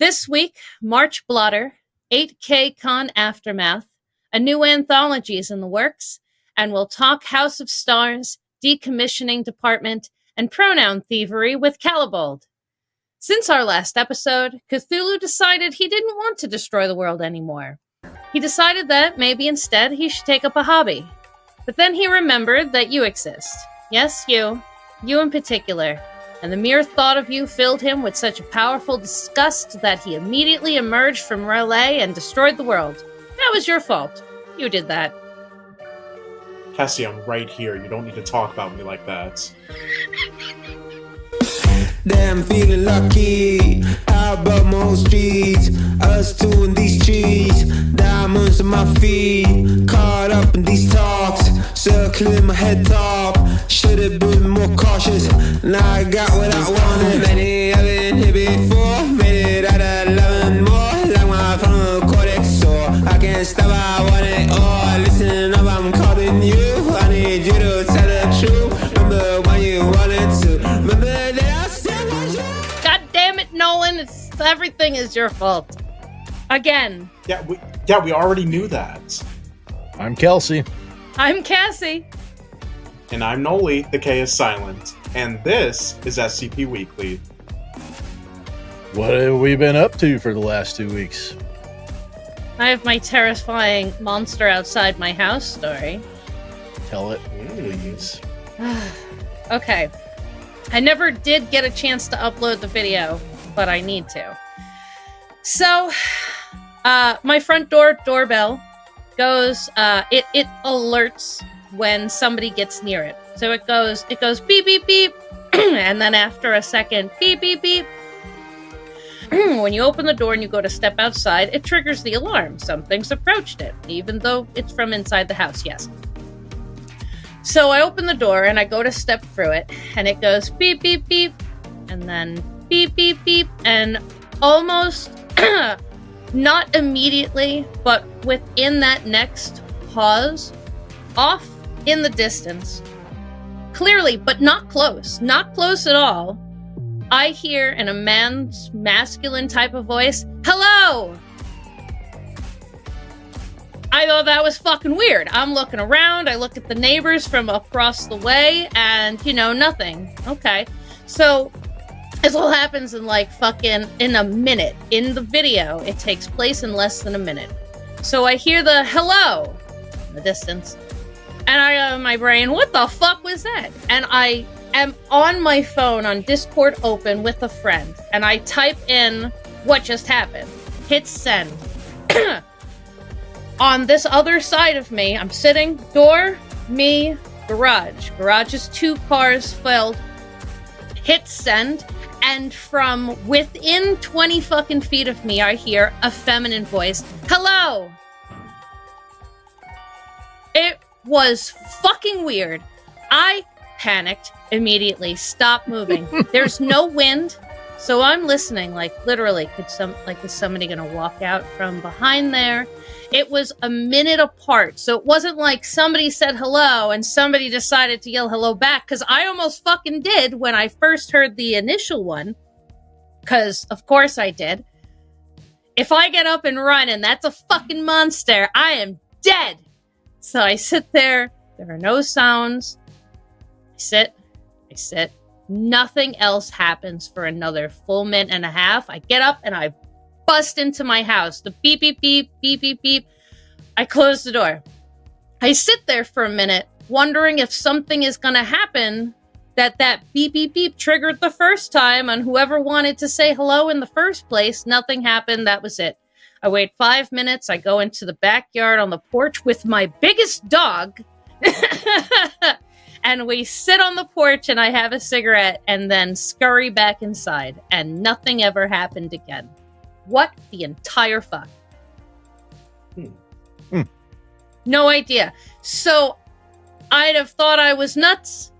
This week, March Blotter, 8K Con Aftermath, a new anthology is in the works, and we'll talk House of Stars, Decommissioning Department, and Pronoun Thievery with Calibold. Since our last episode, Cthulhu decided he didn't want to destroy the world anymore. He decided that maybe instead he should take up a hobby. But then he remembered that you exist. Yes, you in particular. And the mere thought of you filled him with such a powerful disgust that he immediately emerged from Relay and destroyed the world. That was your fault. You did that. Cassie, I'm right here. You don't need to talk about me like that. Damn, feeling lucky. Out above most streets. Us two in these trees. Diamonds on my feet. Caught up in these talks. Circling my head top. Should've been more cautious. Now I got what I wanted. Many I've been here before. Made it out of 11 more. Like my frontal cortex sore. I can't stop, I want it all. Listen up, I'm calling you. I need you to tell the truth. Remember when you wanted to. Remember that I said was you. God damn it, Nolan. Everything is your fault. Again. Yeah, we already knew that. I'm Kelsey. I'm Cassie. And I'm Noli, the K is silent. And this is SCP Weekly. What have we been up to for the last 2 weeks? I have my terrifying monster outside my house story. Tell it, please. Okay. I never did get a chance to upload the video, but I need to. So, my front doorbell goes, it alerts when somebody gets near it. So it goes beep, beep, beep, and then after a second, beep, beep, beep. When you open the door and you go to step outside, it triggers the alarm. Something's approached it, even though it's from inside the house, yes. So I open the door and I go to step through it, and it goes beep, beep, beep, and then beep, beep, beep, and almost, not immediately, but within that next pause, off in the distance, clearly, but not close at all, I hear in a man's masculine type of voice, "Hello!" I thought that was fucking weird. I'm looking around, I look at the neighbors from across the way, and, nothing. Okay. So, this all happens in in a minute. In the video, it takes place in less than a minute. So I hear the hello in the distance, and I go in my brain, what the fuck was that? And I am on my phone on Discord open with a friend, and I type in what just happened. Hit send. On this other side of me, I'm sitting, door, me, garage. Garage is 2 cars filled. Hit send, and from within 20 fucking feet of me, I hear a feminine voice, "Hello!" It was fucking weird. I panicked immediately, stopped moving. There's no wind, so I'm listening, literally, is somebody gonna walk out from behind there? It was a minute apart, so it wasn't like somebody said hello and somebody decided to yell hello back, because I almost fucking did when I first heard the initial one, because of course I did. If I get up and run and that's a fucking monster, I am dead. So I sit there, there are no sounds, I sit, nothing else happens for another full minute and a half. I get up and I bust into my house. The beep, beep, beep, beep, beep, beep. I close the door. I sit there for a minute, wondering if something is going to happen that beep, beep, beep triggered the first time on whoever wanted to say hello in the first place. Nothing happened. That was it. I wait 5 minutes. I go into the backyard on the porch with my biggest dog. And we sit on the porch and I have a cigarette and then scurry back inside. And nothing ever happened again. What the entire fuck? No idea. So, I'd have thought I was nuts.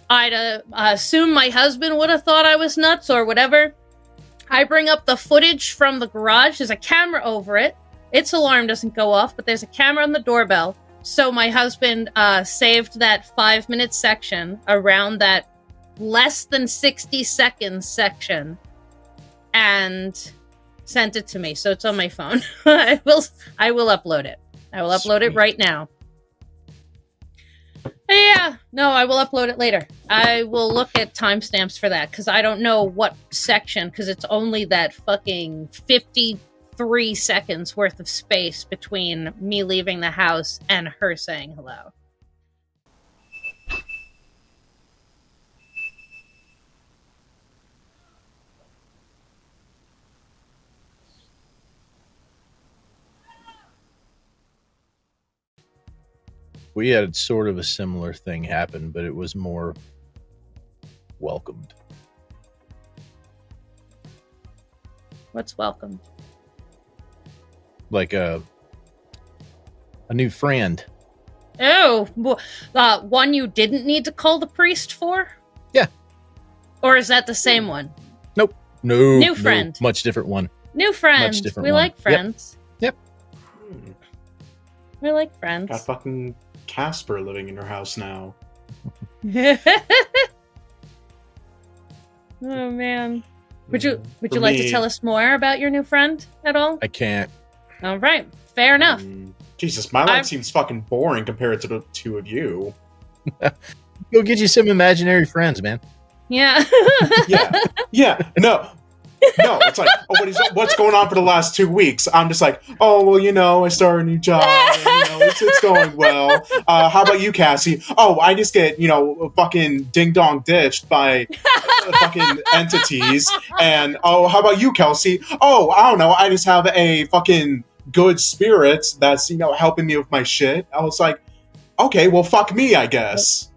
I'd assume my husband would have thought I was nuts or whatever. I bring up the footage from the garage. There's a camera over it. Its alarm doesn't go off, but there's a camera on the doorbell. So my husband saved that 5-minute section around that less than 60 seconds section. And sent it to me, so it's on my phone. I will upload it. I will upload it right now. Yeah, no, I will upload it later. I will look at timestamps for that, because I don't know what section, because it's only that fucking 53 seconds worth of space between me leaving the house and her saying hello. We had sort of a similar thing happen, but it was more welcomed. What's welcomed? Like a new friend. Oh, one you didn't need to call the priest for? Yeah. Or is that the same one? Nope. No. New friend. No, much different one. New friend. Much different we one. like friends. Yep. We like friends. Got fucking Casper living in your house now. Oh man. Would you like to tell us more about your new friend at all? I can't. All right. Fair enough. Jesus, my life seems fucking boring compared to the two of you. Go get you some imaginary friends, man. Yeah. Yeah. No, it's like, what's going on for the last 2 weeks? I'm just like, oh, well, I started a new job. And, it's going well. How about you, Cassie? Oh, I just get, fucking ding-dong ditched by fucking entities. And, oh, how about you, Kelsey? Oh, I don't know. I just have a fucking good spirit that's, helping me with my shit. I was like, okay, well, fuck me, I guess.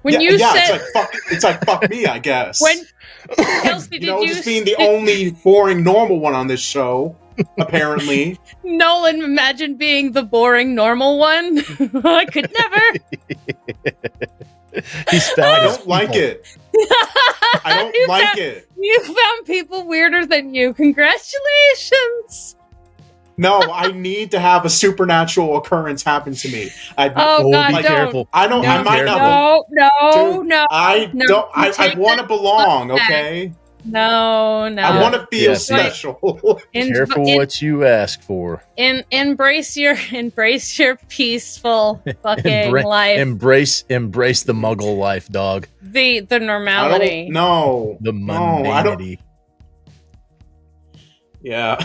It's like fuck me, I guess. When Kelsey, just being the only boring normal one on this show, apparently. Nolan, imagine being the boring normal one. I could never. I don't like it. I don't like it. You found people weirder than you. Congratulations. No, I need to have a supernatural occurrence happen to me. God, don't. Careful. I don't. No, I might not. I want to belong. Okay. No. I want to feel special. Careful what you ask for. Embrace your peaceful fucking life. Embrace the Muggle life, dog. The normality. The mundanity. Yeah.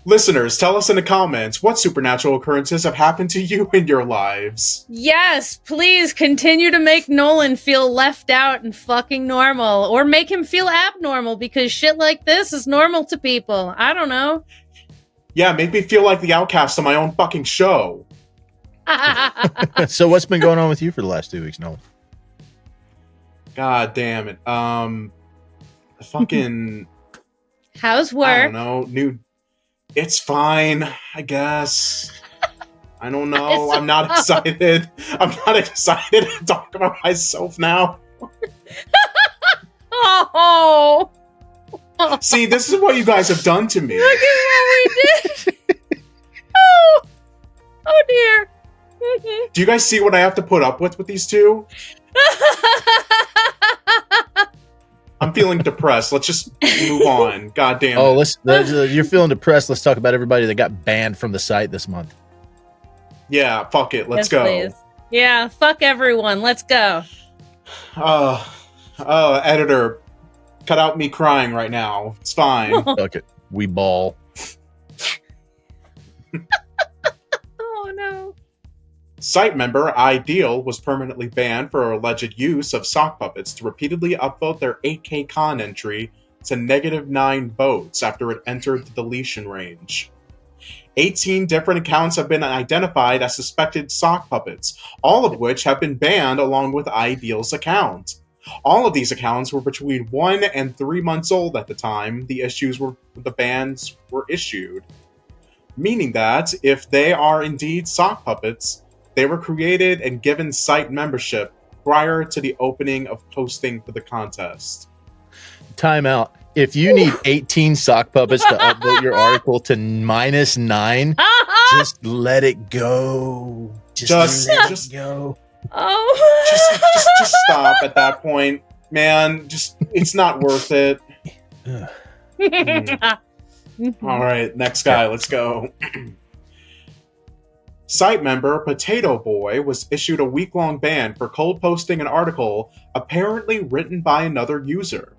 Listeners, tell us in the comments what supernatural occurrences have happened to you in your lives. Yes, please continue to make Nolan feel left out and fucking normal. Or make him feel abnormal, because shit like this is normal to people. I don't know. Yeah, make me feel like the outcast on my own fucking show. So what's been going on with you for the last 2 weeks, Nolan? God damn it. Fucking... How's work? I don't know. It's fine, I guess. I don't know. I'm not excited. I'm not excited to talk about myself now. Oh. See, this is what you guys have done to me. Look at what we did. Oh dear. Do you guys see what I have to put up with these two? I'm feeling depressed. Let's just move on. God damn it. Oh, you're feeling depressed. Let's talk about everybody that got banned from the site this month. Yeah, fuck it. Let's go. Please. Yeah, fuck everyone. Let's go. Editor, cut out me crying right now. It's fine. Fuck it. We ball. Oh, no. Site member Ideal was permanently banned for alleged use of sock puppets to repeatedly upvote their 8K con entry to -9 votes after it entered the deletion range. 18 different accounts have been identified as suspected sock puppets, all of which have been banned along with Ideal's account. All of these accounts were between 1 and 3 months old at the time the bans were issued. Meaning that, if they are indeed sock puppets, they were created and given site membership prior to the opening of posting for the contest. Time out. If you need 18 sock puppets to upvote your article to -9, just let it go. Just let it go. Oh. Just stop at that point, man. It's not worth it. All right, next guy, let's go. Site member Potato Boy was issued a week-long ban for cold posting an article apparently written by another user.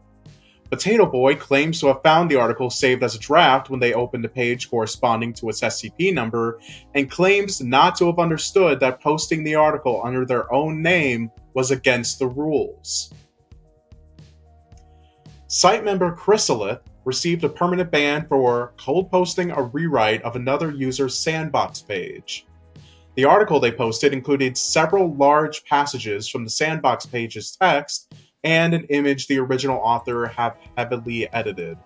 Potato Boy claims to have found the article saved as a draft when they opened a page corresponding to its SCP number, and claims not to have understood that posting the article under their own name was against the rules. Site member Chrysalith received a permanent ban for cold posting a rewrite of another user's sandbox page. The article they posted included several large passages from the sandbox page's text and an image the original author had heavily edited,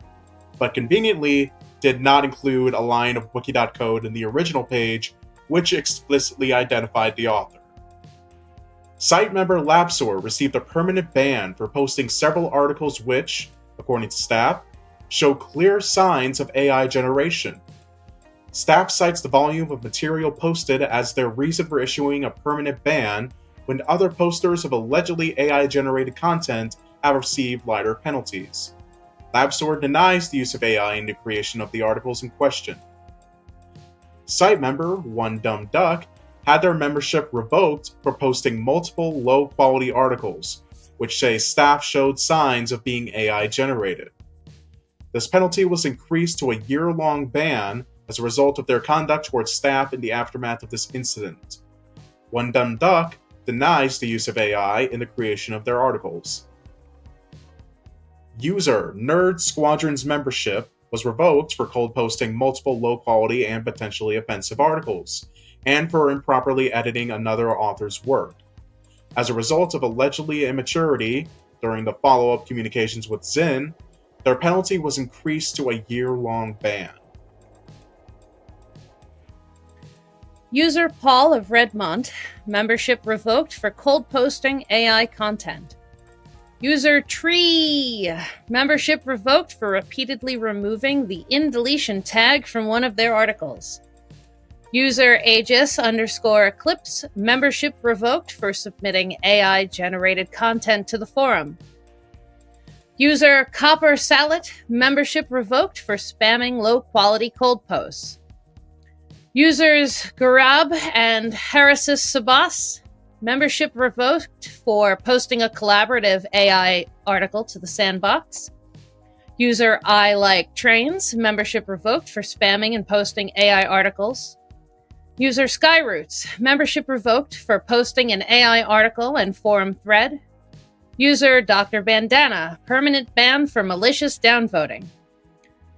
but conveniently did not include a line of wiki.code in the original page, which explicitly identified the author. Site member Lapsor received a permanent ban for posting several articles which, according to staff, show clear signs of AI generation. Staff cites the volume of material posted as their reason for issuing a permanent ban, when other posters of allegedly AI-generated content have received lighter penalties. Lapsor denies the use of AI in the creation of the articles in question. Site member One Dumb Duck had their membership revoked for posting multiple low-quality articles, which say staff showed signs of being AI-generated. This penalty was increased to a year-long ban as a result of their conduct towards staff in the aftermath of this incident. One Dumb Duck denies the use of AI in the creation of their articles. User Nerd Squadron's membership was revoked for cold posting multiple low-quality and potentially offensive articles, and for improperly editing another author's work. As a result of allegedly immaturity during the follow-up communications with Zin, their penalty was increased to a year-long ban. User Paul of Redmont, membership revoked for cold posting AI content. User Tree, membership revoked for repeatedly removing the in-deletion tag from one of their articles. User Aegis_Eclipse, membership revoked for submitting AI-generated content to the forum. User Copper Salad, membership revoked for spamming low-quality cold posts. Users Garab and Harasis Sabas, membership revoked for posting a collaborative AI article to the sandbox. User I Like Trains, membership revoked for spamming and posting AI articles. User Skyroots, membership revoked for posting an AI article and forum thread. User Dr. Bandana, permanent ban for malicious downvoting.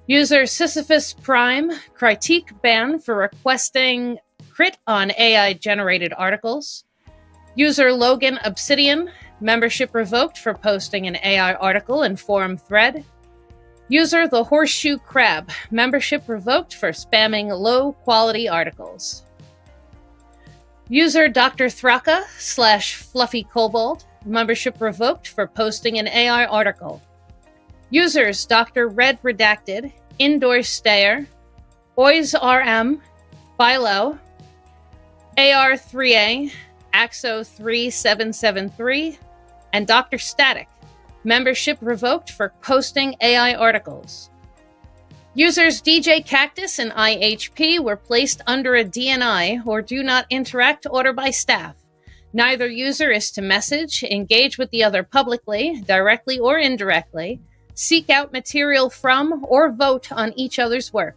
User Sisyphus Prime, critique ban for requesting crit on AI-generated articles. User Logan Obsidian, membership revoked for posting an AI article and forum thread. User The Horseshoe Crab, membership revoked for spamming low-quality articles. User Dr. Thraka /Fluffy Kobold, membership revoked for posting an AI article. Users Dr. Red Redacted, Indoor Stayer, Ois RM, Philo, AR3A, Axo3773, and Dr. Static, membership revoked for posting AI articles. Users DJ Cactus and IHP were placed under a DNI or do not interact order by staff. Neither user is to message, engage with the other publicly, directly or indirectly, seek out material from, or vote on each other's work.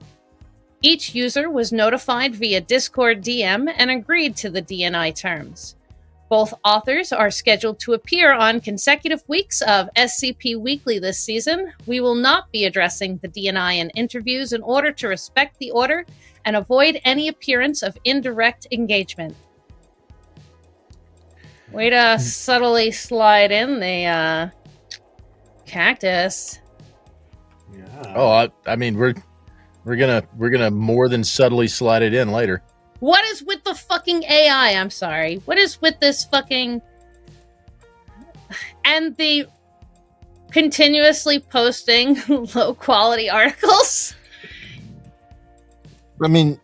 Each user was notified via Discord DM and agreed to the DNI terms. Both authors are scheduled to appear on consecutive weeks of SCP Weekly this season. We will not be addressing the DNI in interviews in order to respect the order and avoid any appearance of indirect engagement. Way to subtly slide in the cactus. Yeah. Oh, I mean, we're gonna more than subtly slide it in later. What is with the fucking AI? I'm sorry. What is with this fucking and the continuously posting low quality articles? I mean,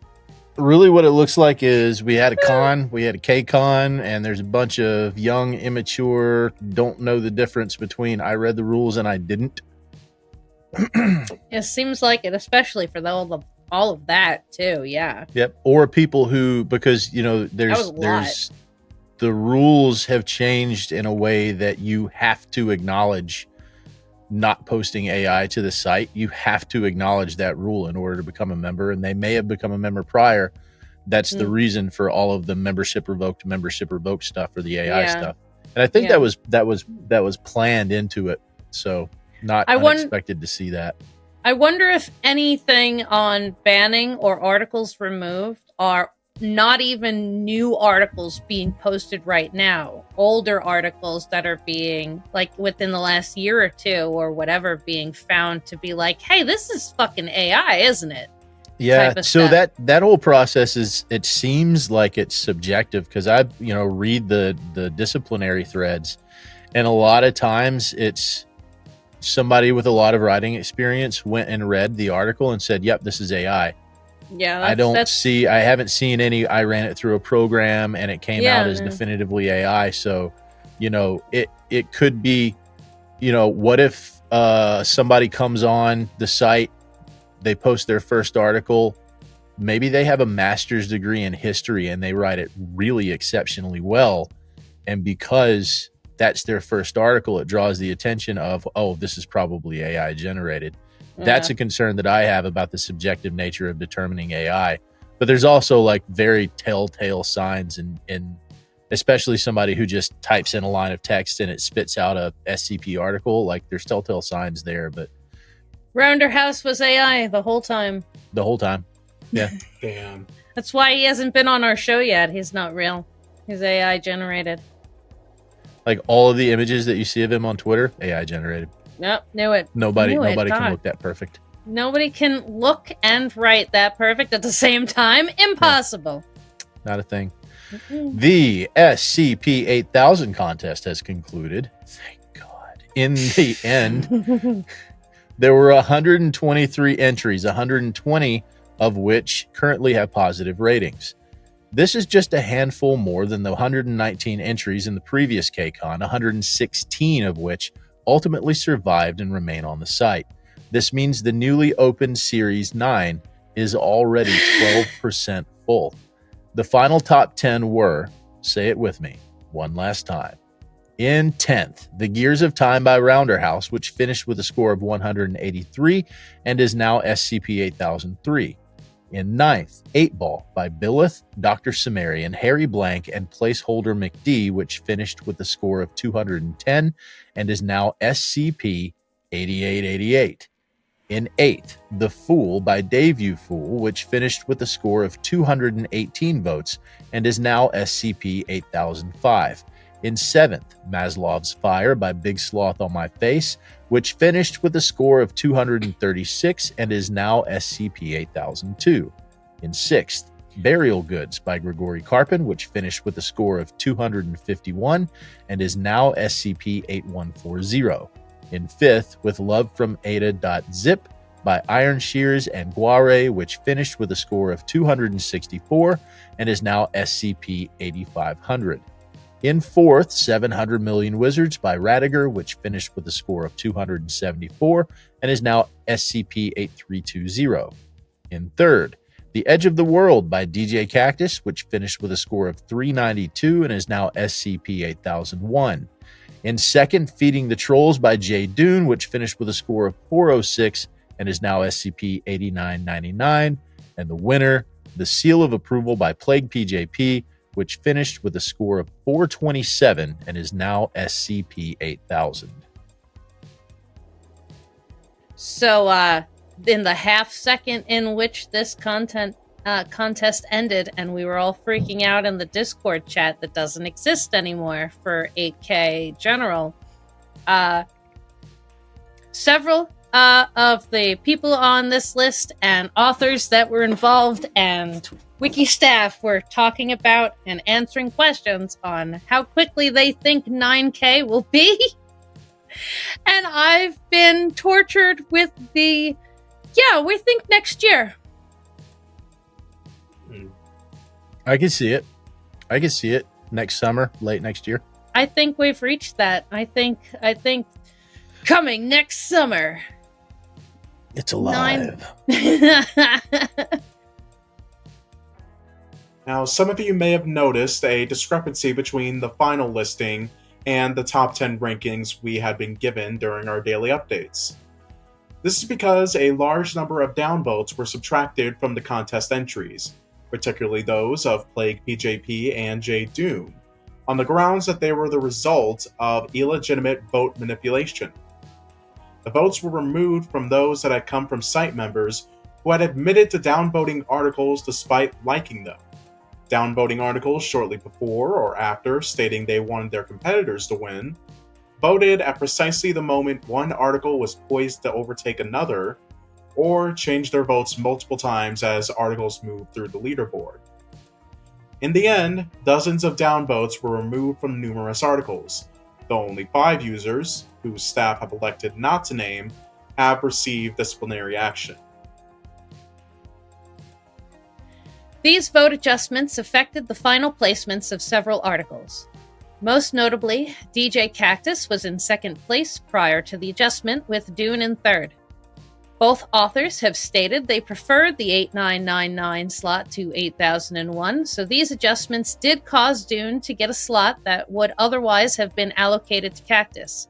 really what it looks like is we had a K-Con, and there's a bunch of young, immature, don't know the difference between I read the rules and I didn't It seems like it, especially for all of that too. Yeah. Yep. Or people who, because was there's the rules have changed in a way that you have to acknowledge not posting AI to the site. You have to acknowledge that rule in order to become a member, and they may have become a member prior. That's the reason for all of the membership revoked stuff for the AI stuff. And I think that was planned into it. So not unexpected to see that. I wonder if anything on banning or articles removed are not even new articles being posted right now. Older articles that are being, like, within the last year or two or whatever, being found to be like, hey, this is fucking AI, isn't it? Yeah, so that whole process it seems like it's subjective, because I read the disciplinary threads, and a lot of times it's somebody with a lot of writing experience went and read the article and said, yep, this is AI. Yeah, I haven't seen any. I ran it through a program and it came out as definitively AI. So, it could be, what if somebody comes on the site, they post their first article, maybe they have a master's degree in history and they write it really exceptionally well. And because that's their first article, it draws the attention of, oh, this is probably AI generated. That's a concern that I have about the subjective nature of determining AI. But there's also like very telltale signs, and especially somebody who just types in a line of text and it spits out a SCP article. Like, there's telltale signs there. But Rounder House was AI the whole time. The whole time. Yeah. Damn. That's why he hasn't been on our show yet. He's not real. He's AI generated. Like, all of the images that you see of him on Twitter, AI generated. Yep, knew it. Nobody can look that perfect. Nobody can look and write that perfect at the same time. Impossible. Yeah. Not a thing. The SCP-8000 contest has concluded. Thank God. In the end, there were 123 entries, 120 of which currently have positive ratings. This is just a handful more than the 119 entries in the previous KCON, 116 of which ultimately survived and remain on the site. This means the newly opened Series 9 is already 12% full. The final top 10 were, say it with me, one last time. In 10th, The Gears of Time by Rounder House, which finished with a score of 183 and is now SCP-8003. In 9th, 8 Ball by Billith, Dr. Sumerian, Harry Blank, and Placeholder McD, which finished with a score of 210 and is now SCP-8888. In 8th, The Fool by Dayview Fool, which finished with a score of 218 votes and is now SCP-8005. In 7th, Maslow's Fire by Big Sloth on My Face, which finished with a score of 236 and is now SCP-8002. In 6th, Burial Goods by Grigory Karpin, which finished with a score of 251 and is now SCP-8140. In 5th, With Love from Ada.zip by Iron Shears and Guare, which finished with a score of 264 and is now SCP-8500. In 4th, 700 Million Wizards by Radiger, which finished with a score of 274 and is now SCP-8320. In 3rd, The Edge of the World by DJ Cactus, which finished with a score of 392 and is now SCP-8001. In 2nd, Feeding the Trolls by J. Dune, which finished with a score of 406 and is now SCP-8999. And the winner, The Seal of Approval by Plague PJP, which finished with a score of 427 and is now SCP-8000. So, in the half second in which this contest ended, and we were all freaking out in the Discord chat that doesn't exist anymore for 8K General, several of the people on this list and authors that were involved and wiki staff were talking about and answering questions on how quickly they think 9K will be. And I've been tortured with we think next year. I can see it. Next summer, late next year. I think we've reached that. I think coming next summer. It's alive. 9. Now, some of you may have noticed a discrepancy between the final listing and the top 10 rankings we had been given during our daily updates. This is because a large number of downvotes were subtracted from the contest entries, particularly those of Plague PJP and J Doom, on the grounds that they were the result of illegitimate vote manipulation. The votes were removed from those that had come from site members who had admitted to downvoting articles despite liking them. Downvoting articles shortly before or after stating they wanted their competitors to win, voted at precisely the moment one article was poised to overtake another, or changed their votes multiple times as articles moved through the leaderboard. In the end, dozens of downvotes were removed from numerous articles, though only 5 users, whose staff have elected not to name, have received disciplinary action. These vote adjustments affected the final placements of several articles. Most notably, DJ Cactus was in second place prior to the adjustment, with Dune in third. Both authors have stated they preferred the 8999 slot to 8001, so these adjustments did cause Dune to get a slot that would otherwise have been allocated to Cactus.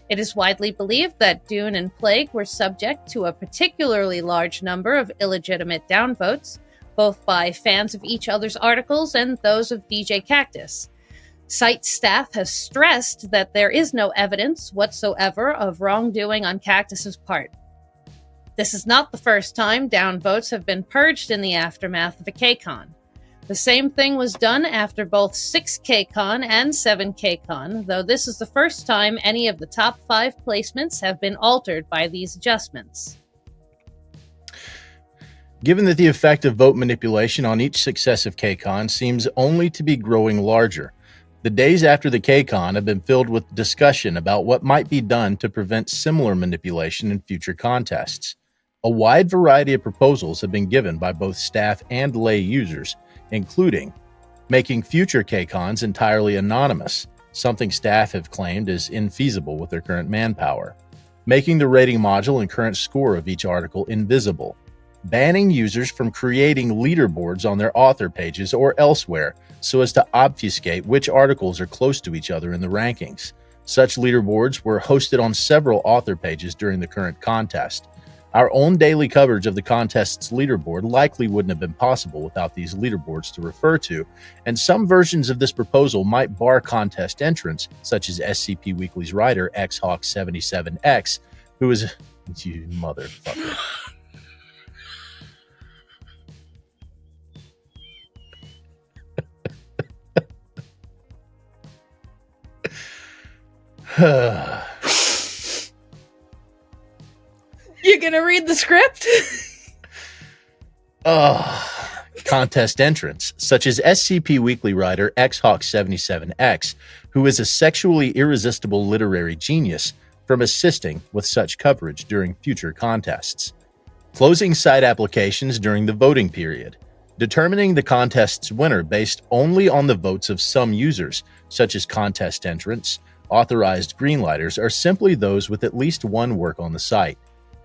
It is widely believed that Dune and Plague were subject to a particularly large number of illegitimate downvotes, both by fans of each other's articles and those of DJ Cactus. Site staff has stressed that there is no evidence whatsoever of wrongdoing on Cactus's part. This is not the first time downvotes have been purged in the aftermath of a KCON. The same thing was done after both 6KCON and 7KCON, though this is the first time any of the top 5 placements have been altered by these adjustments. Given that the effect of vote manipulation on each successive KCON seems only to be growing larger, the days after the KCON have been filled with discussion about what might be done to prevent similar manipulation in future contests. A wide variety of proposals have been given by both staff and lay users, including making future KCONs entirely anonymous, something staff have claimed is infeasible with their current manpower, making the rating module and current score of each article invisible, banning users from creating leaderboards on their author pages or elsewhere so as to obfuscate which articles are close to each other in the rankings. Such leaderboards were hosted on several author pages during the current contest. Our own daily coverage of the contest's leaderboard likely wouldn't have been possible without these leaderboards to refer to, and some versions of this proposal might bar contest entrants, such as SCP Weekly's writer XHawk77X, who is... You motherfucker. You gonna read the script? Contest entrants, such as SCP Weekly writer XHawk77X, who is a sexually irresistible literary genius, from assisting with such coverage during future contests. Closing site applications during the voting period. Determining the contest's winner based only on the votes of some users, such as contest entrants, authorized greenlighters, or simply those with at least one work on the site.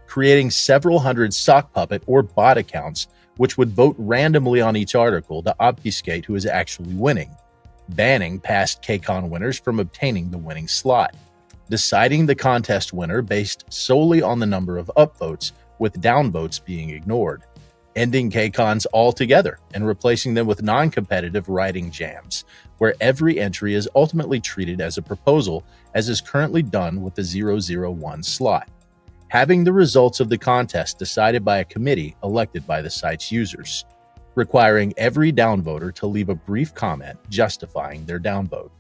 Creating several hundred sock puppet or bot accounts which would vote randomly on each article to obfuscate who is actually winning. Banning past KCON winners from obtaining the winning slot. Deciding the contest winner based solely on the number of upvotes, with downvotes being ignored. Ending KCONs altogether and replacing them with non-competitive writing jams, where every entry is ultimately treated as a proposal, as is currently done with the 001 slot. Having the results of the contest decided by a committee elected by the site's users, requiring every downvoter to leave a brief comment justifying their downvote.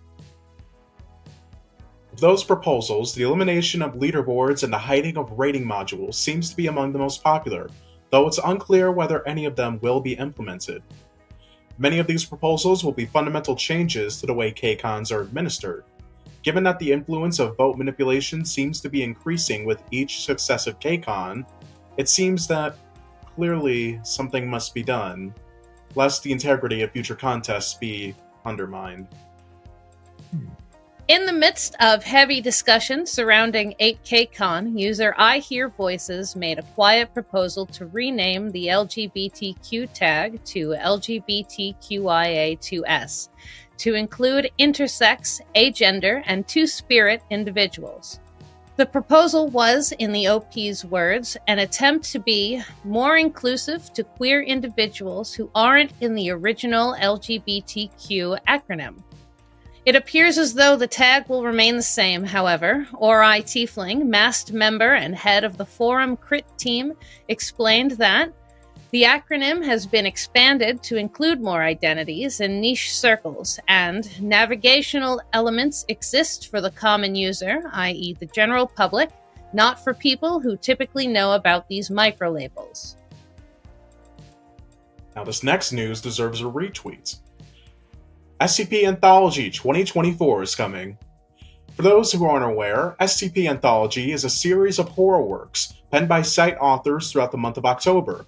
Of those proposals, the elimination of leaderboards and the hiding of rating modules seems to be among the most popular, though it's unclear whether any of them will be implemented. Many of these proposals will be fundamental changes to the way KCONs are administered. Given that the influence of vote manipulation seems to be increasing with each successive KCON, it seems that clearly something must be done, lest the integrity of future contests be undermined. In the midst of heavy discussion surrounding 8KCon, user I Hear Voices made a quiet proposal to rename the LGBTQ tag to LGBTQIA2S to include intersex, agender, and two-spirit individuals. The proposal was, in the OP's words, an attempt to be more inclusive to queer individuals who aren't in the original LGBTQ acronym. It appears as though the tag will remain the same, however. Ori Tiefling, masked member and head of the Forum Crit team, explained that the acronym has been expanded to include more identities and niche circles, and navigational elements exist for the common user, i.e. the general public, not for people who typically know about these microlabels. Now this next news deserves a retweet. SCP Anthology 2024 is coming. For those who aren't aware, SCP Anthology is a series of horror works penned by site authors throughout the month of October.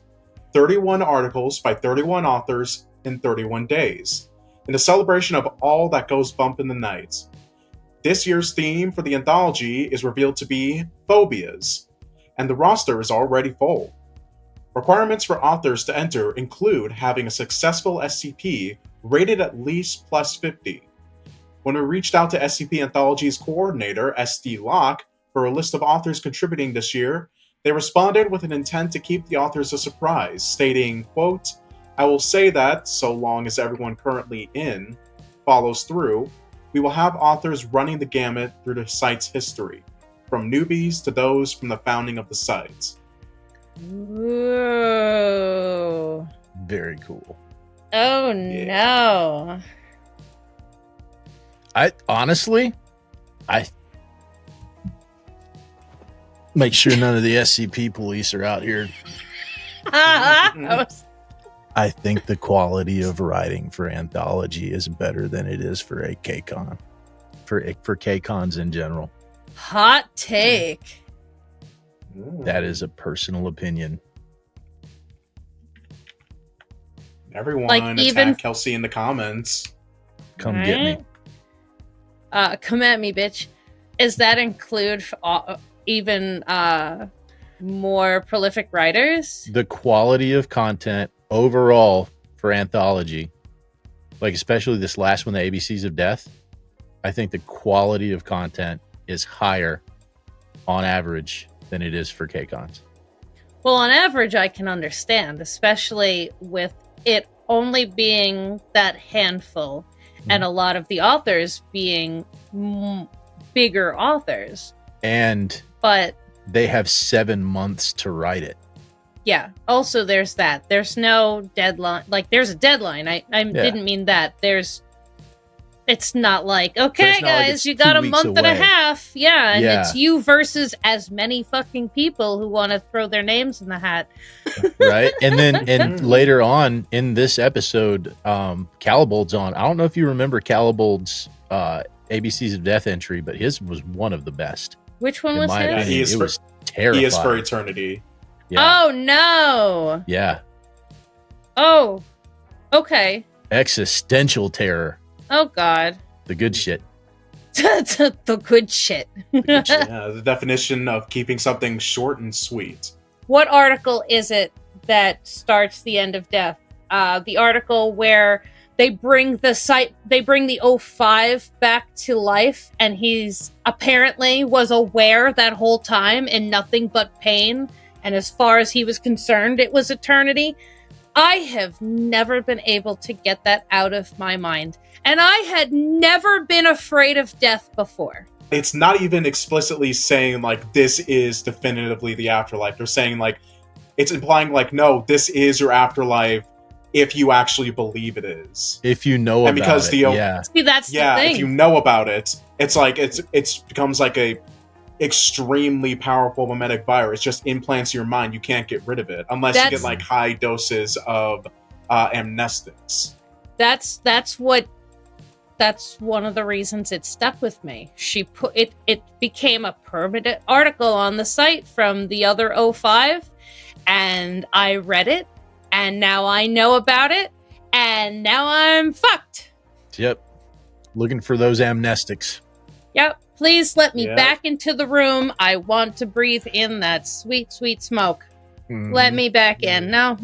31 articles by 31 authors in 31 days, in a celebration of all that goes bump in the night. This year's theme for the anthology is revealed to be phobias, and the roster is already full. Requirements for authors to enter include having a successful SCP rated at least plus 50. When we reached out to SCP Anthology's coordinator, SD Locke, for a list of authors contributing this year, they responded with an intent to keep the authors a surprise, stating, quote, "I will say that, so long as everyone currently in follows through, we will have authors running the gamut through the site's history, from newbies to those from the founding of the site." Ooh. Very cool. Oh, Yeah. no. I make sure none of the SCP police are out here. I think the quality of writing for Anthology is better than it is for a KCon. For KCons in general. Hot take. That is a personal opinion. Everyone Like, even- attack Kelsey in the comments. Come get me. Come at me, bitch. Does that include even more prolific writers? The quality of content overall for Anthology, like especially this last one, the ABCs of Death, I think the quality of content is higher on average than it is for KCons. Well, on average, I can understand, especially with it only being that handful and a lot of the authors being bigger authors. And But they have 7 months to write it. yeah, also there's that. There's no deadline. Like, there's a deadline. I didn't mean that. It's not like, okay, it's not like guys, it's you got 2 a weeks month and a away. half. Yeah, and Yeah. it's you versus as many fucking people who want to throw their names in the hat. Right. And later on in this episode, Calibold's on. I don't know if you remember Calibold's ABCs of Death entry, but his was one of the best. Which one In was my his? Yeah, opinion, he is it for- was terrifying. He is for eternity. Yeah. Oh, no. Yeah. Oh, okay. Existential terror. Oh, God. The good shit. The good shit. Yeah, the definition of keeping something short and sweet. What article is it that starts the end of death? The article where they bring the 05 back to life, and he's apparently was aware that whole time in nothing but pain, and as far as he was concerned, it was eternity. I have never been able to get that out of my mind, and I had never been afraid of death before. It's not even explicitly saying, like, this is definitively the afterlife. They're saying, like, it's implying, like, no, this is your afterlife if you actually believe it is. If you know And about because it. the- yeah. See, that's Yeah, the thing. if you know about it, it's like, it becomes like a extremely powerful memetic virus, just implants your mind. You can't get rid of it unless you get, like, high doses of amnestics. That's one of the reasons it stuck with me. She put it became a permanent article on the site from the other 05, and I read it, and now I know about it, and now I'm fucked. Yep. Looking for those amnestics. Yep. Please let me Yep. back into the room. I want to breathe in that sweet, sweet smoke. Let me back in. No.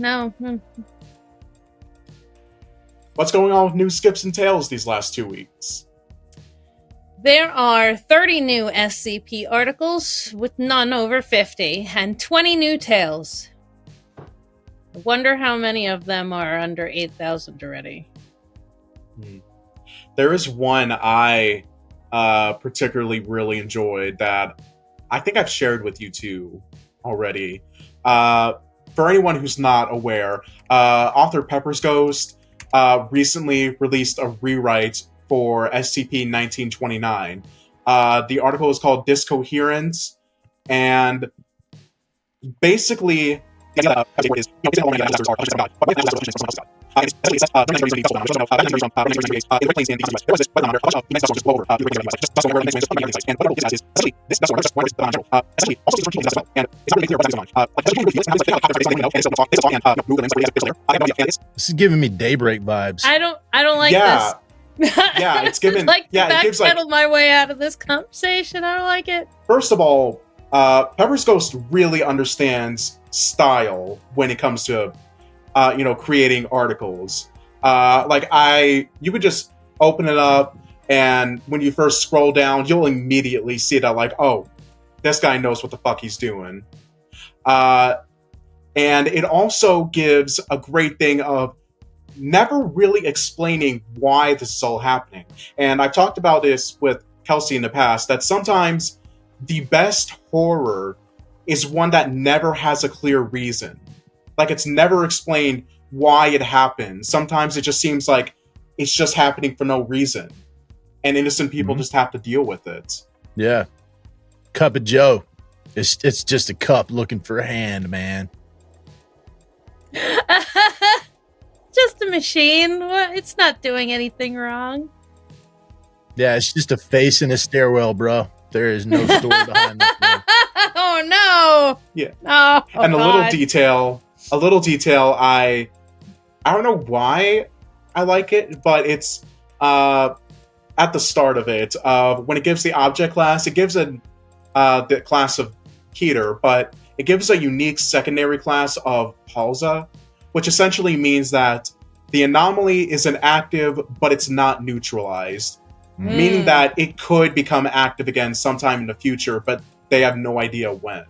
What's going on with new skips and tales these last 2 weeks? There are 30 new SCP articles, with none over 50, and 20 new tales. I wonder how many of them are under 8,000 already. There is one I particularly really enjoyed that I think I've shared with you two already. For anyone who's not aware, author Pepper's Ghost recently released a rewrite for SCP-1929. The article is called Discoherence, and basically This is giving me Daybreak vibes. I don't like yeah. this. Yeah, it's given. I'd like to yeah, it gives like. backpedal my way out of this conversation. I don't like it. First of all, Pepper's Ghost really understands style when it comes to, creating articles. You could just open it up, and when you first scroll down, you'll immediately see that, like, oh, this guy knows what the fuck he's doing. And it also gives a great thing of never really explaining why this is all happening. And I've talked about this with Kelsey in the past, that sometimes the best horror is one that never has a clear reason. Like, it's never explained why it happened. Sometimes it just seems like it's just happening for no reason. And innocent people just have to deal with it. Yeah. Cup of Joe. It's just a cup looking for a hand, man. Just a machine. It's not doing anything wrong. Yeah, it's just a face in a stairwell, bro. There is no story behind that. Oh no! Yeah. Oh, and a little detail. I don't know why I like it, but it's at the start of it. When it gives the object class, it gives the class of Keter, but it gives a unique secondary class of Palza, which essentially means that the anomaly is an active, but it's not neutralized. Meaning that it could become active again sometime in the future, but they have no idea when.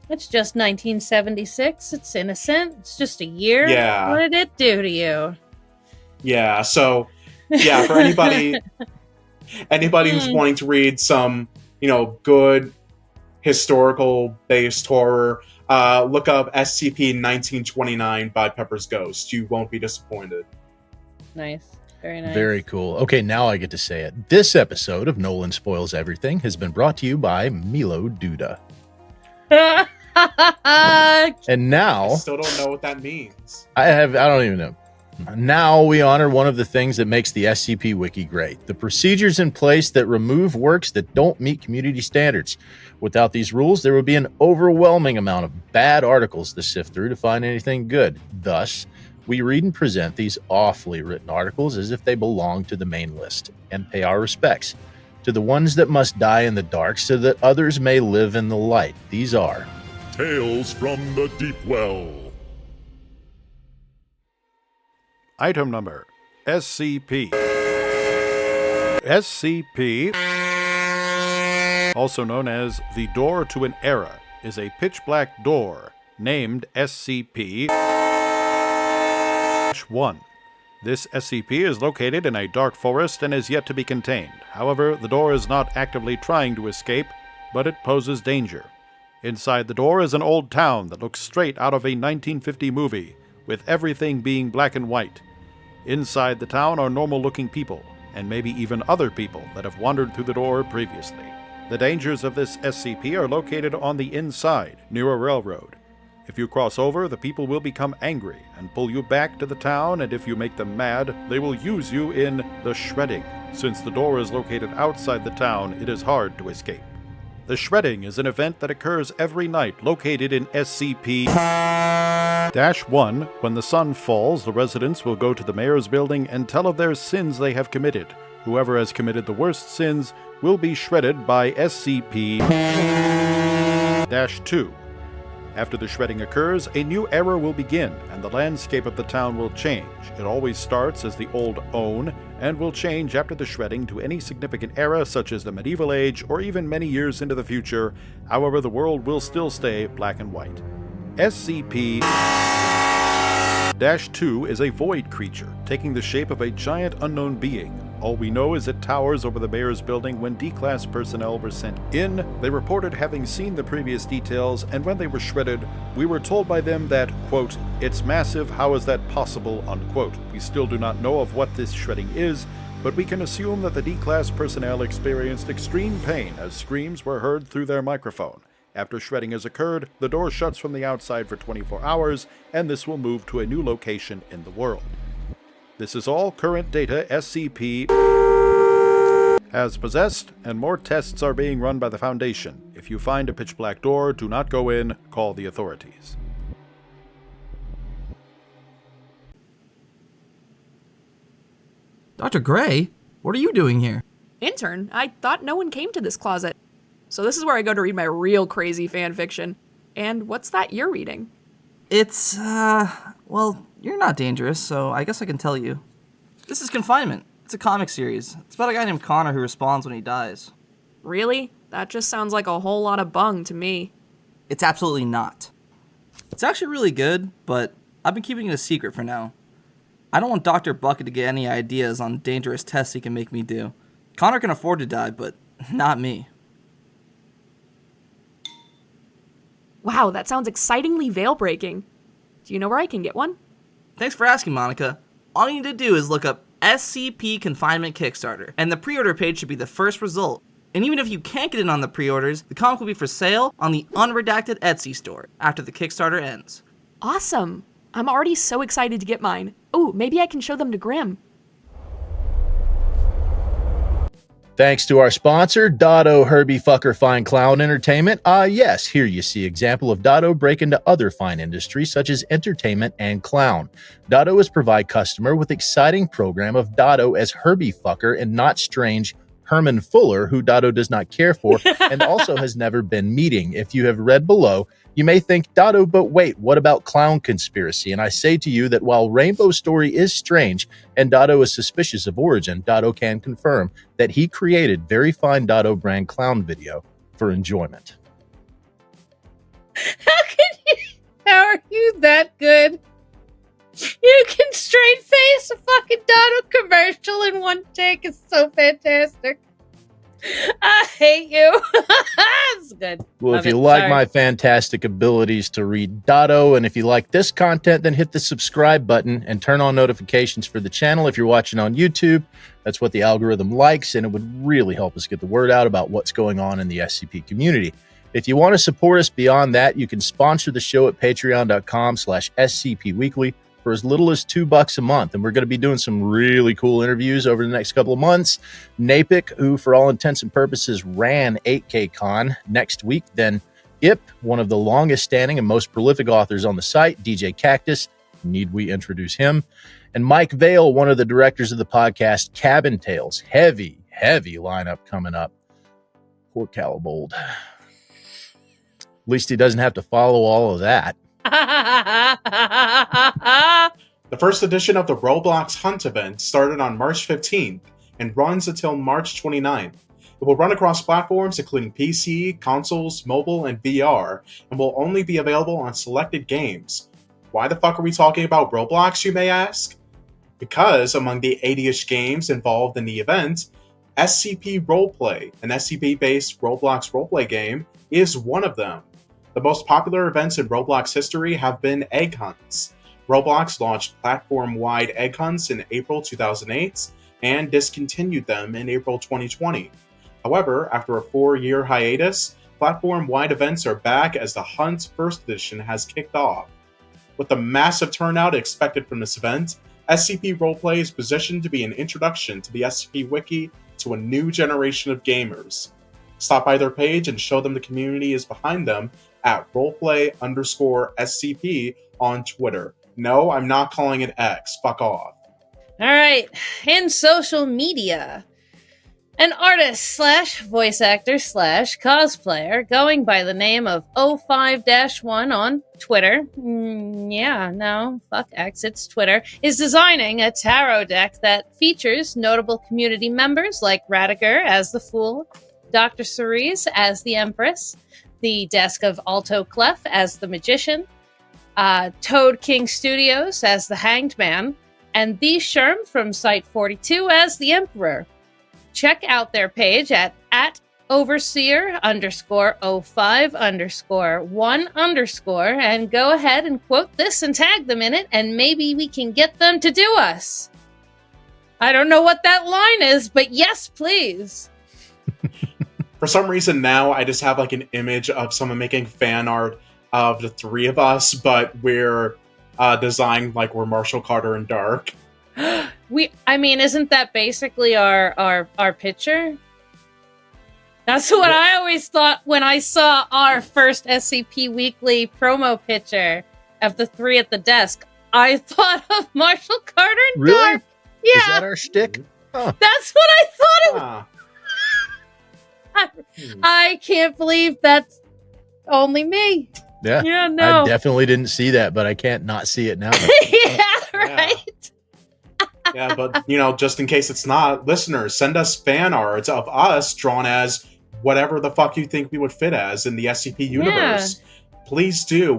It's just 1976. It's innocent. It's just a year. Yeah. What did it do to you? Yeah, so, yeah, for anybody who's wanting to read some, good historical-based horror, look up SCP-1929 by Pepper's Ghost. You won't be disappointed. Nice. Very nice. Very cool. Okay, now I get to say it. This episode of Nolan Spoils Everything has been brought to you by Milo Duda. And now... I still don't know what that means. I don't even know. Now we honor one of the things that makes the SCP Wiki great. The procedures in place that remove works that don't meet community standards. Without these rules, there would be an overwhelming amount of bad articles to sift through to find anything good. Thus, we read and present these awfully written articles as if they belong to the main list, and pay our respects to the ones that must die in the dark so that others may live in the light. These are Tales from the Deep Well. Item number SCP. SCP, also known as the Door to an Era, is a pitch-black door named SCP-1. This SCP is located in a dark forest and is yet to be contained. However, the door is not actively trying to escape, but it poses danger. Inside the door is an old town that looks straight out of a 1950 movie, with everything being black and white. Inside the town are normal-looking people, and maybe even other people that have wandered through the door previously. The dangers of this SCP are located on the inside, near a railroad. If you cross over, the people will become angry and pull you back to the town, and if you make them mad, they will use you in the shredding. Since the door is located outside the town, it is hard to escape. The shredding is an event that occurs every night located in SCP-1. When the sun falls, the residents will go to the mayor's building and tell of their sins they have committed. Whoever has committed the worst sins will be shredded by SCP-2. After the shredding occurs, a new era will begin, and the landscape of the town will change. It always starts as the old Own, and will change after the shredding to any significant era such as the medieval age or even many years into the future. However, the world will still stay black and white. SCP-2 is a void creature, taking the shape of a giant unknown being. All we know is it towers over the mayor's building. When D-Class personnel were sent in, they reported having seen the previous details, and when they were shredded, we were told by them that, quote, "It's massive, how is that possible?" unquote. We still do not know of what this shredding is, but we can assume that the D-Class personnel experienced extreme pain as screams were heard through their microphone. After shredding has occurred, the door shuts from the outside for 24 hours, and this will move to a new location in the world. This is all current data SCP has possessed, and more tests are being run by the Foundation. If you find a pitch-black door, do not go in, call the authorities. Dr. Gray, what are you doing here? Intern, I thought no one came to this closet. So this is where I go to read my real crazy fan fiction. And what's that you're reading? It's, well, you're not dangerous, so I guess I can tell you. This is Confinement. It's a comic series. It's about a guy named Connor who responds when he dies. Really? That just sounds like a whole lot of bung to me. It's absolutely not. It's actually really good, but I've been keeping it a secret for now. I don't want Dr. Bucket to get any ideas on dangerous tests he can make me do. Connor can afford to die, but not me. Wow, that sounds excitingly veil-breaking. Do you know where I can get one? Thanks for asking, Monica. All you need to do is look up SCP Confinement Kickstarter, and the pre-order page should be the first result. And even if you can't get in on the pre-orders, the comic will be for sale on the unredacted Etsy store after the Kickstarter ends. Awesome! I'm already so excited to get mine. Ooh, maybe I can show them to Grim. Thanks to our sponsor, Dado, Herbie, Fucker, Fine Clown Entertainment. Yes, here you see example of Dado break into other fine industries such as entertainment and clown. Dado is provide customer with exciting program of Dado as Herbie Fucker and not strange Herman Fuller, who Dado does not care for and also has never been meeting. If you have read below, you may think, Dado, but wait, what about clown conspiracy? And I say to you that while Rainbow Story is strange and Dado is suspicious of origin, Dado can confirm that he created very fine Dado brand clown video for enjoyment. How are you that good? You can straight face a fucking Dado commercial in one take. It's so fantastic. I hate you. It's good. Well, Love if you it. like Sorry. my fantastic abilities to read Dado, and if you like this content, then hit the subscribe button and turn on notifications for the channel. If you're watching on YouTube, that's what the algorithm likes, and it would really help us get the word out about what's going on in the SCP community. If you want to support us beyond that, you can sponsor the show at patreon.com/scpweekly for as little as $2 a month. And we're going to be doing some really cool interviews over the next couple of months. Napik, who for all intents and purposes ran 8K Con next week. Then Ip, one of the longest standing and most prolific authors on the site, DJ Cactus. Need we introduce him? And Mike Vale, one of the directors of the podcast Cabin Tales. Heavy lineup coming up. Poor Calibold. At least he doesn't have to follow all of that. The first edition of the Roblox Hunt event started on March 15th and runs until March 29th. It will run across platforms including PC, consoles, mobile, and VR, and will only be available on selected games. Why the fuck are we talking about Roblox, you may ask? Because among the 80-ish games involved in the event, SCP Roleplay, an SCP-based Roblox roleplay game, is one of them. The most popular events in Roblox history have been egg hunts. Roblox launched platform-wide egg hunts in April 2008 and discontinued them in April 2020. However, after a 4-year hiatus, platform-wide events are back as the Hunt First Edition has kicked off. With the massive turnout expected from this event, SCP Roleplay is positioned to be an introduction to the SCP Wiki to a new generation of gamers. Stop by their page and show them the community is behind them at roleplay_SCP on Twitter. No, I'm not calling it X. Fuck off. All right. In social media, an artist / voice actor / cosplayer going by the name of 05-1 on Twitter. Fuck X, it's Twitter. Is designing a tarot deck that features notable community members like Radiger as the Fool, Dr. Cerise as the Empress, the Desk of Alto Clef as the Magician, Toad King Studios as the Hanged Man, and the Sherm from Site 42 as the Emperor. Check out their page at overseer_05_1_ and go ahead and quote this and tag them in it, and maybe we can get them to do us. I don't know what that line is, but yes, please. For some reason now, I just have like an image of someone making fan art of the three of us, but we're designed like we're Marshall, Carter, and Dark. Isn't that basically our picture? That's what I always thought when I saw our first SCP Weekly promo picture of the three at the desk. I thought of Marshall, Carter, and Really? Dark. Yeah. Is that our shtick? Huh. That's what I thought it was. Ah. I can't believe that's only me. Yeah. Yeah, no. I definitely didn't see that, but I can't not see it now. Yeah, right. Yeah, but, just in case it's not, listeners, send us fan art of us drawn as whatever the fuck you think we would fit as in the SCP universe. Yeah. Please do.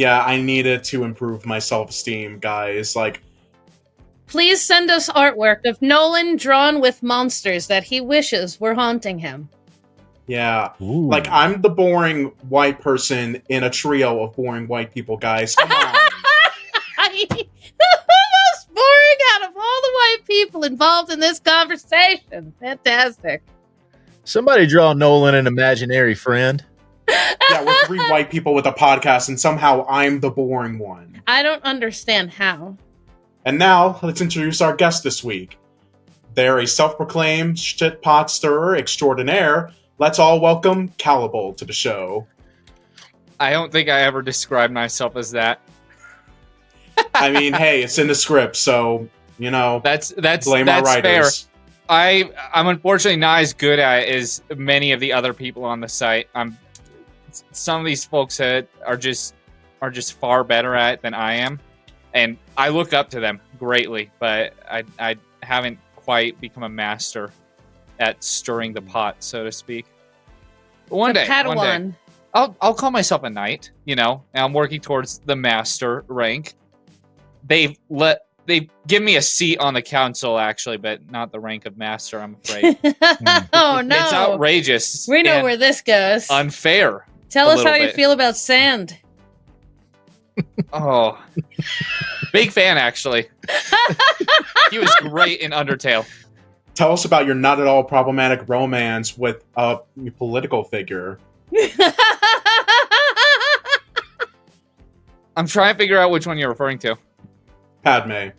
I needed to improve my self-esteem, guys. Please send us artwork of Nolan drawn with monsters that he wishes were haunting him. Yeah. Ooh. I'm the boring white person in a trio of boring white people, guys. Come on. Boring out of all the white people involved in this conversation. Fantastic. Somebody draw Nolan an imaginary friend. Yeah, we're three white people with a podcast, and somehow I'm the boring one. I don't understand how. And now, let's introduce our guest this week. They're a self-proclaimed shit-pot stirrer extraordinaire. Let's all welcome Calibold to the show. I don't think I ever described myself as that. I mean, hey, it's in the script, so, that's blame our writers. Fair. I'm unfortunately not as good at it as many of the other people on the site. Some of these folks are just far better at it than I am, and I look up to them greatly, but I haven't quite become a master at stirring the pot, so to speak. But one day, I'll call myself a knight, and I'm working towards the master rank. They've given me a seat on the council, actually, but not the rank of master, I'm afraid. Oh, no. It's outrageous. We know where this goes. Unfair. Tell us how you feel about sand. Oh. Big fan, actually. He was great in Undertale. Tell us about your not at all problematic romance with a political figure. I'm trying to figure out which one you're referring to. Padme.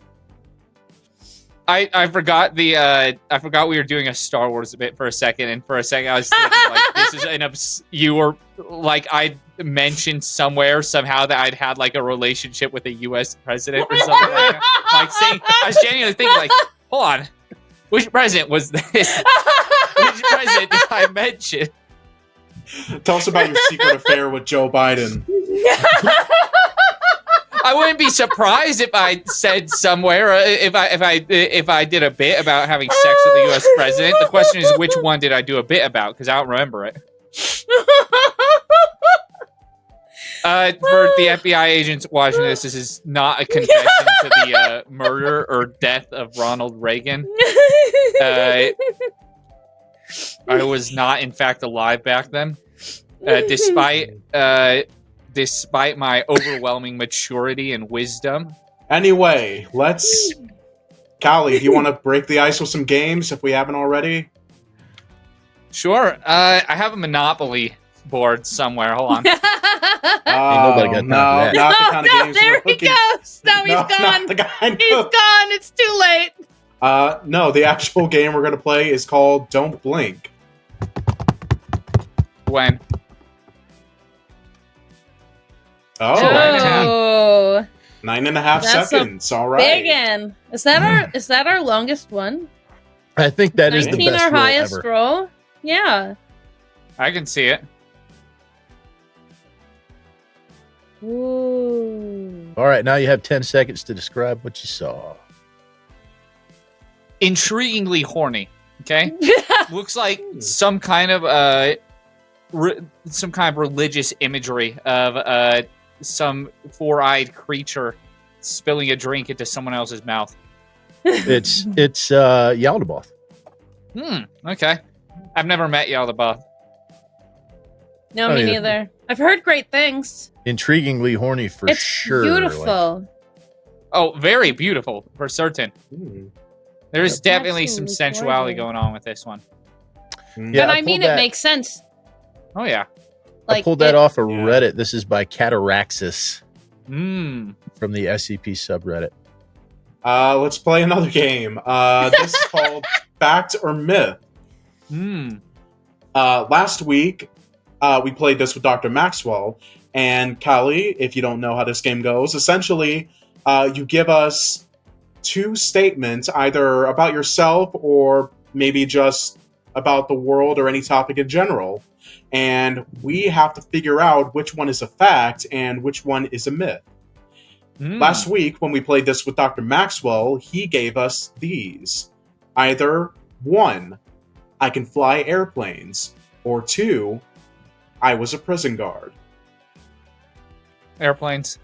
I forgot I forgot we were doing a Star Wars bit for a second, and for a second I was thinking this is you were like I mentioned somehow that I'd had like a relationship with a U.S. president or something like that. I was genuinely thinking hold on, which president was this? Which president did I mention? Tell us about your secret affair with Joe Biden. I wouldn't be surprised if I said somewhere if I did a bit about having sex with the U.S. president. The question is, which one did I do a bit about? Because I don't remember it. For the FBI agents watching this is not a confession to the murder or death of Ronald Reagan. I was not, in fact, alive back then, despite my overwhelming maturity and wisdom. Anyway, Callie, do you want to break the ice with some games if we haven't already? Sure. I have a Monopoly board somewhere. Hold on. Nobody got not the kind of games there we're he goes. No, he's gone. He's gone. It's too late. No, the actual game we're going to play is called Don't Blink. Gwen. Oh, Oh, 9.5 That's a seconds. All right. big N. Is that our longest one? I think that is the 19 best our roll highest ever. roll? Yeah. I can see it. Ooh. All right, now you have 10 seconds to describe what you saw. Intriguingly horny. Okay, looks like some kind of religious imagery of some four-eyed creature spilling a drink into someone else's mouth. It's Yaldabaoth. Okay. I've never met Yaldabaoth. No, Oh, me yeah. neither. I've heard great things. Intriguingly horny for It's sure. beautiful. Oh, very beautiful, for certain. Hmm. There's definitely some Absolutely sensuality gorgeous. going on with this one. Yeah, But I pulled mean, that- it makes sense. Oh, yeah. I pulled that off of Yeah. Reddit. This is by Cataraxis Mmm. from the SCP subreddit. Let's play another game. This is called Fact or Myth. Mmm. Last week, we played this with Dr. Maxwell. And Callie, if you don't know how this game goes, essentially, you give us two statements, either about yourself or maybe just about the world or any topic in general. And we have to figure out which one is a fact and which one is a myth. Last week, when we played this with Dr. Maxwell, he gave us these. Either 1, I can fly airplanes, or 2, I was a prison guard. Airplanes.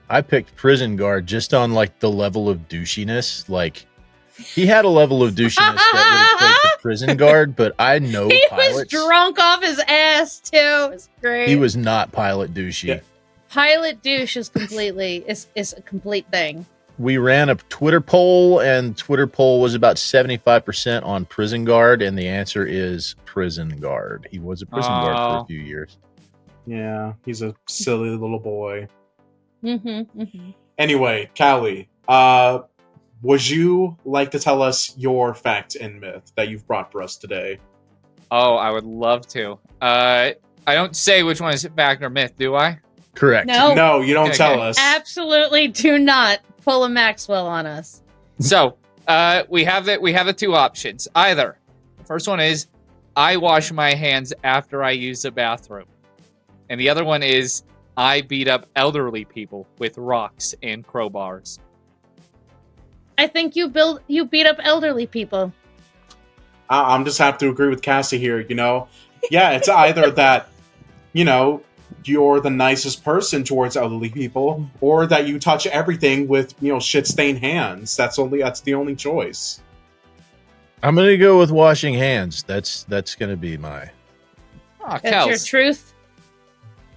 I picked prison guard just on like the level of douchiness. Like he had a level of douchiness that would equate to prison guard, but I know He pilots. was drunk off his ass too. It was great. He was not pilot douchey. Yeah. Pilot douche is is a complete thing. We ran a Twitter poll, and Twitter poll was about 75% on prison guard, and the answer is prison guard. He was a prison guard for Oh. a few years. Yeah, he's a silly little boy. Mm-hmm. Anyway, Callie, would you like to tell us your fact and myth that you've brought for us today? Oh, I would love to. I don't say which one is fact or myth, do I? Correct. No, No, you don't Okay. tell us. absolutely do not pull a Maxwell on us. So, we have the two options. Either the first one is I wash my hands after I use the bathroom, and the other one is I beat up elderly people with rocks and crowbars. I think you beat up elderly people. I'm just have to agree with Cassie here, you know? Yeah, it's either that, you know, you're the nicest person towards elderly people, or that you touch everything with, you know, shit-stained hands. That's the only choice. I'm gonna go with washing hands. That's gonna be my. Oh, That's your Kels. truth.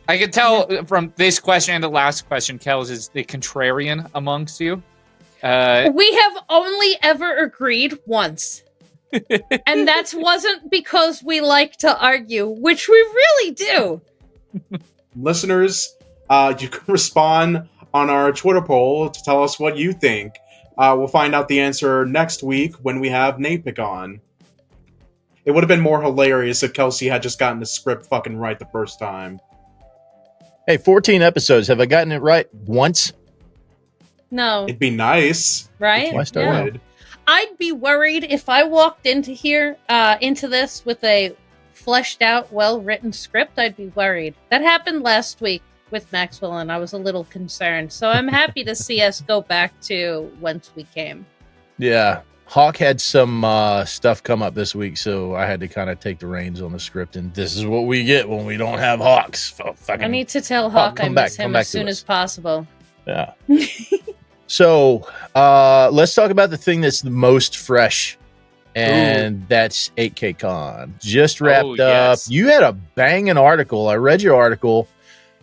I can tell from this question and the last question, Kels is the contrarian amongst you. We have only ever agreed once. And that wasn't because we like to argue, which we really do. Listeners, you can respond on our Twitter poll to tell us what you think. We'll find out the answer next week when we have Napick on. It would have been more hilarious if Kelsey had just gotten the script fucking right the first time. Hey, 14 episodes. Have I gotten it right once? No, It'd be nice. right? Why start Yeah. out? I'd be worried if I walked into here, into this with a fleshed out, well-written script. I'd be worried. That happened last week with Maxwell, and I was a little concerned. So I'm happy to see us go back to whence we came. Yeah. Hawk had some stuff come up this week, so I had to kind of take the reins on the script, and this is what we get when we don't have Hawks. I need to tell Hawk I come back- miss come him back as to soon us. as possible. Yeah. So let's talk about the thing that's the most fresh, and that's 8K Con. Just wrapped up. yes. You had a banging article. I read your article.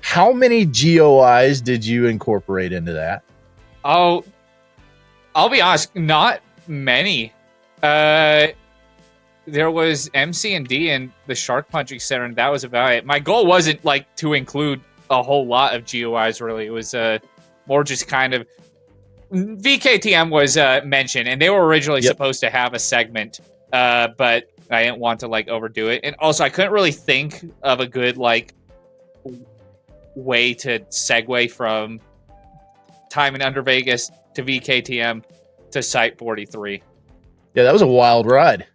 How many GOIs did you incorporate into that? Oh, I'll be honest, not many. There was MC and D and the Shark Punching Center, and that was about it. My goal wasn't like to include a whole lot of GOIs. Really, it was more just kind of VKTM was mentioned, and they were originally Yep. supposed to have a segment, but I didn't want to like overdo it, and also I couldn't really think of a good like way to segue from Time and Under Vegas to VKTM to Site 43. Yeah, that was a wild ride.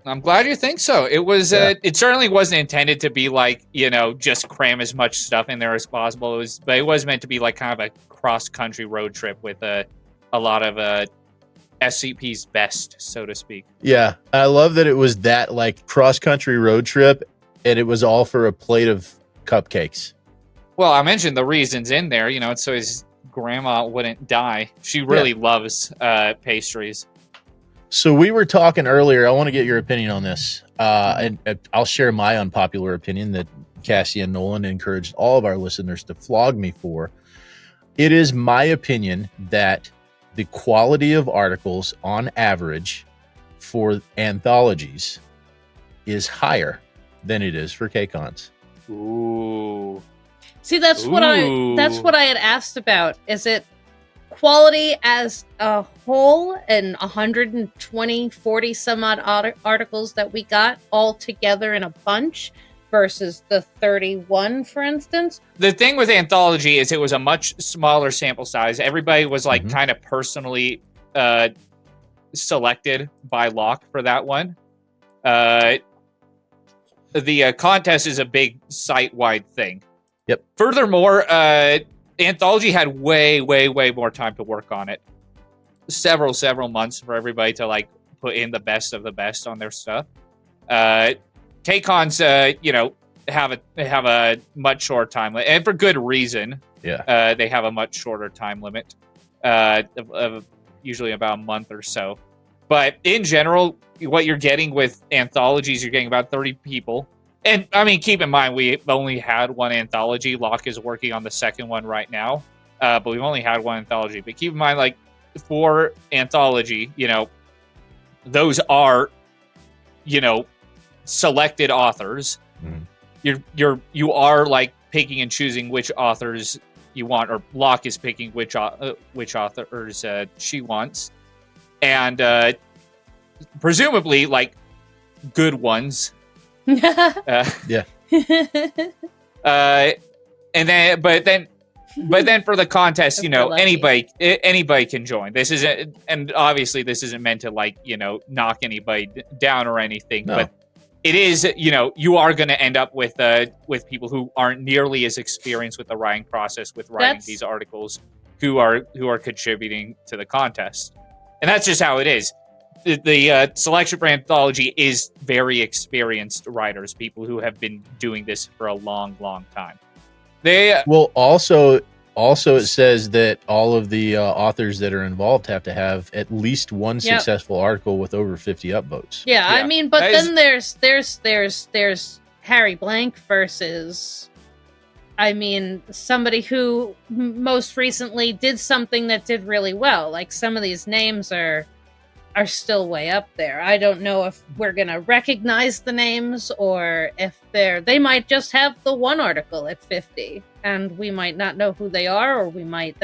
I'm glad you think so. It was. It certainly wasn't intended to be like, you know, just cram as much stuff in there as possible. But it was meant to be like kind of a cross country road trip with a lot of SCP's best, so to speak. Yeah, I love that it was that like cross country road trip, and it was all for a plate of cupcakes. Well, I mentioned the reasons in there. You know, it's so his grandma wouldn't die. She really loves pastries. So we were talking earlier. I want to get your opinion on this, and I'll share my unpopular opinion that Cassie and Nolan encouraged all of our listeners to flog me for. It is my opinion that the quality of articles on average for anthologies is higher than it is for KCONs. Ooh. See, that's what I had asked about. Is it quality as a whole and 120, 40 some odd articles that we got all together in a bunch versus the 31, for instance? The thing with Anthology is it was a much smaller sample size. Everybody was like kind of personally selected by Locke for that one. The contest is a big site-wide thing. Yep. Furthermore, Anthology had way more time to work on it. Several months for everybody to like put in the best of the best on their stuff. KCONs, you know, have a much shorter time limit, and for good reason. Yeah. They have a much shorter time limit, of usually about a month or so. But in general, what you're getting with anthologies, you're getting about 30 people. And I mean, keep in mind, we've only had one anthology. Locke is working on the second one right now, but we've only had one anthology. But keep in mind, like for anthology, you know, those are, you know, selected authors. You are like picking and choosing which authors you want, or Locke is picking which authors she wants, and presumably like good ones. Yeah. And then, but then for the contest, you know, anybody can join. This isn't, and obviously this isn't meant to like, you know, knock anybody down or anything, but it is, you know, you are going to end up with people who aren't nearly as experienced with the writing process, with writing these articles, who are contributing to the contest, and that's just how it is. The selection for Anthology is very experienced writers, people who have been doing this for a long time. They also it says that all of the authors that are involved have to have at least one successful article with over 50 upvotes. Yeah, I mean, but then there's Harry Blank versus, I mean, somebody who most recently did something that did really well. Like some of these names are still way up there. I don't know if we're gonna recognize the names or if they might just have the one article at 50 and we might not know who they are, or we might.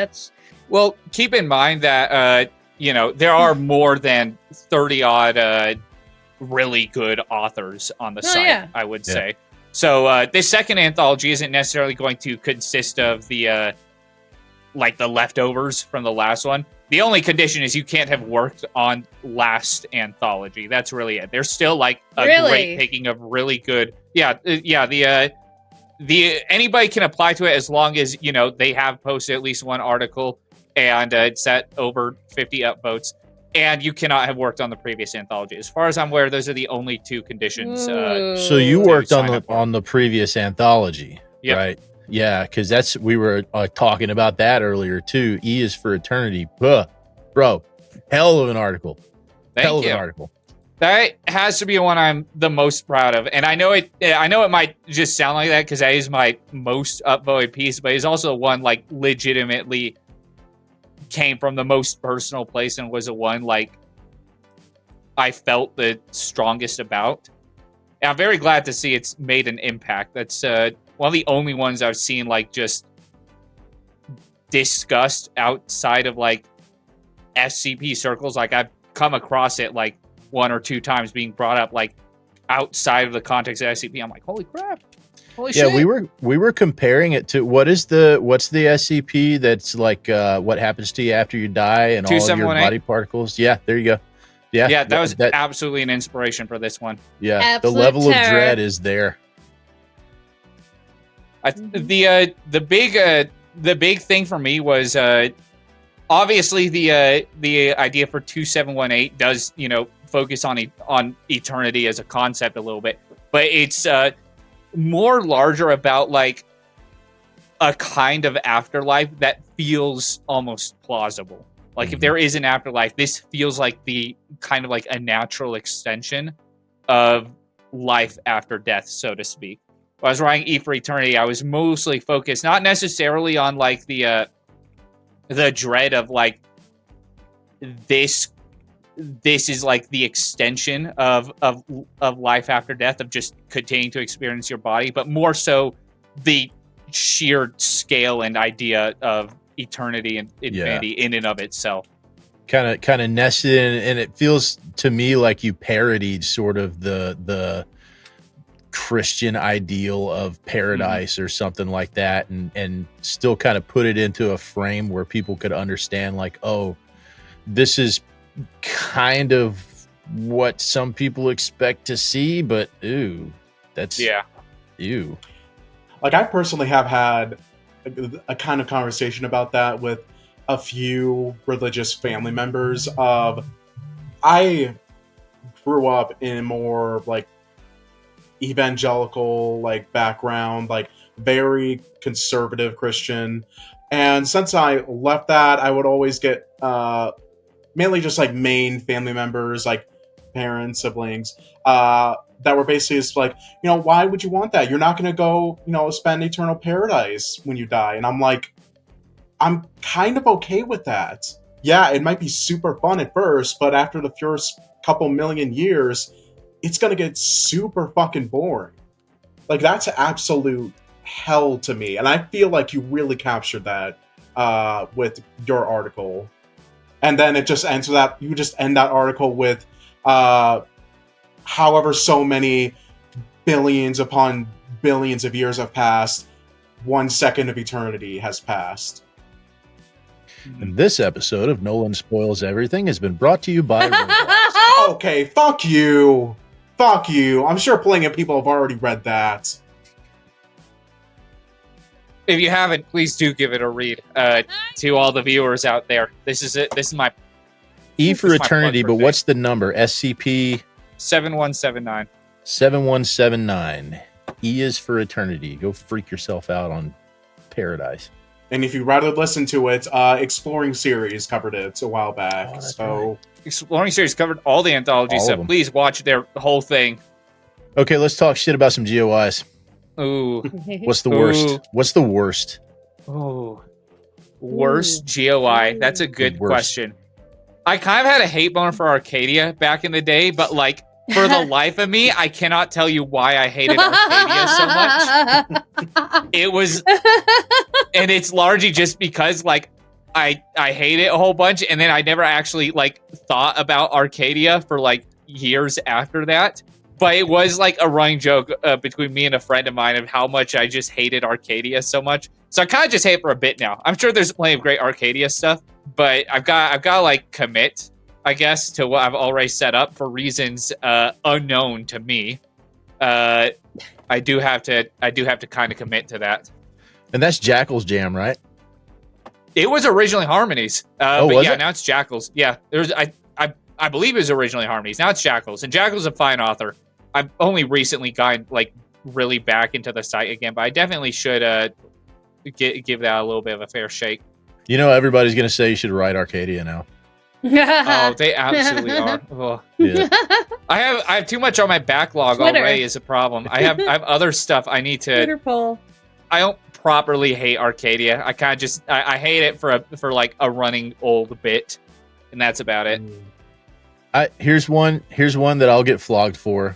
Well, keep in mind that you know, there are more than 30 odd really good authors on the site, I would say. So this second anthology isn't necessarily going to consist of the like the leftovers from the last one. The only condition is you can't have worked on last anthology. That's really it. There's still like a great picking of really good. The anybody can apply to it as long as, you know, they have posted at least one article and it's at over 50 upvotes, and you cannot have worked on the previous anthology. As far as I'm aware, those are the only two conditions. So you worked on the previous anthology, right? Yeah, because we were talking about that earlier too. E is for Eternity, bro. Hell of an article. Thank you. An article. That has to be one I'm the most proud of, and I know it might just sound like that because that is my most upvoted piece, but it's also one like legitimately came from the most personal place and was the one like I felt the strongest about. And I'm very glad to see it's made an impact. That's one of the only ones I've seen like just discussed outside of like SCP circles. Like I've come across it like one or two times being brought up, like outside of the context of SCP. I'm like, holy crap. Holy shit. Yeah, we were comparing it to what's the SCP that's like what happens to you after you die and all of your body particles. Yeah, there you go. Yeah, that was absolutely an inspiration for this one. Yeah, Absolute the level terror. of dread is there. The big thing for me was obviously the idea for 2718 does focus on eternity as a concept a little bit, but it's more larger about like a kind of afterlife that feels almost plausible. Like if there is an afterlife, this feels like the kind of like a natural extension of life after death, so to speak. When I was writing E for Eternity, I was mostly focused not necessarily on like the dread of like this is like the extension of life after death, of just continuing to experience your body, but more so the sheer scale and idea of eternity and infinity in and of itself. Kind of nested in, and it feels to me like you parodied sort of the Christian ideal of paradise or something like that, and still kind of put it into a frame where people could understand like, oh, this is kind of what some people expect to see, but ew. Like, I personally have had a kind of conversation about that with a few religious family members. I grew up in more like evangelical like background, like very conservative Christian, and since I left that, I would always get mainly just like main family members, like parents, siblings, that were basically just like, why would you want that? You're not going to go, spend eternal paradise when you die. And I'm like, I'm kind of okay with that. Yeah, it might be super fun at first, but after the first couple million years, it's going to get super fucking boring. Like, that's absolute hell to me. And I feel like you really captured that with your article. And then it just ends with that, you just end that article with however so many billions upon billions of years have passed, 1 second of eternity has passed. And this episode of Nolan Spoils Everything has been brought to you by Roblox. Okay, fuck you. Fuck you. I'm sure plenty of people have already read that. If you haven't, please do give it a read. To all the viewers out there, this is it. This is my E for Eternity, but what's the number? SCP 7179. 7179. E is for Eternity. Go freak yourself out on Paradise. And if you'd rather listen to it, Exploring Series covered it a while back. Right. Exploring Series covered all the anthology stuff. Please watch their whole thing. Okay, let's talk shit about some GOIs. Ooh. What's the worst? Ooh. What's the worst? Oh. Worst GOI. That's a good question. I kind of had a hate boner for Arcadia back in the day, but like for the life of me, I cannot tell you why I hated Arcadia so much. It was, and it's largely just because like I hate it a whole bunch, and then I never actually like thought about Arcadia for like years after that. But it was like a running joke between me and a friend of mine of how much I just hated Arcadia so much. So I kind of just hate it for a bit now. I'm sure there's plenty of great Arcadia stuff, but I've got to like commit, I guess, to what I've already set up for reasons unknown to me. I do have to kind of commit to that. And that's Jackal's jam, right? It was originally Harmonies, but yeah, it? now it's Jackal's. Yeah, I believe it was originally Harmonies. Now it's Jackal's, and Jackal's a fine author. I've only recently gotten like really back into the site again, but I definitely should give that a little bit of a fair shake. Everybody's gonna say you should write Arcadia now. Oh, they absolutely are. Oh. Yeah. I have too much on my backlog already is a problem. I have other stuff I need to. Twitter poll. I don't properly hate Arcadia. I kind of just I hate it for like a running old bit, and that's about it. Here's one that I'll get flogged for.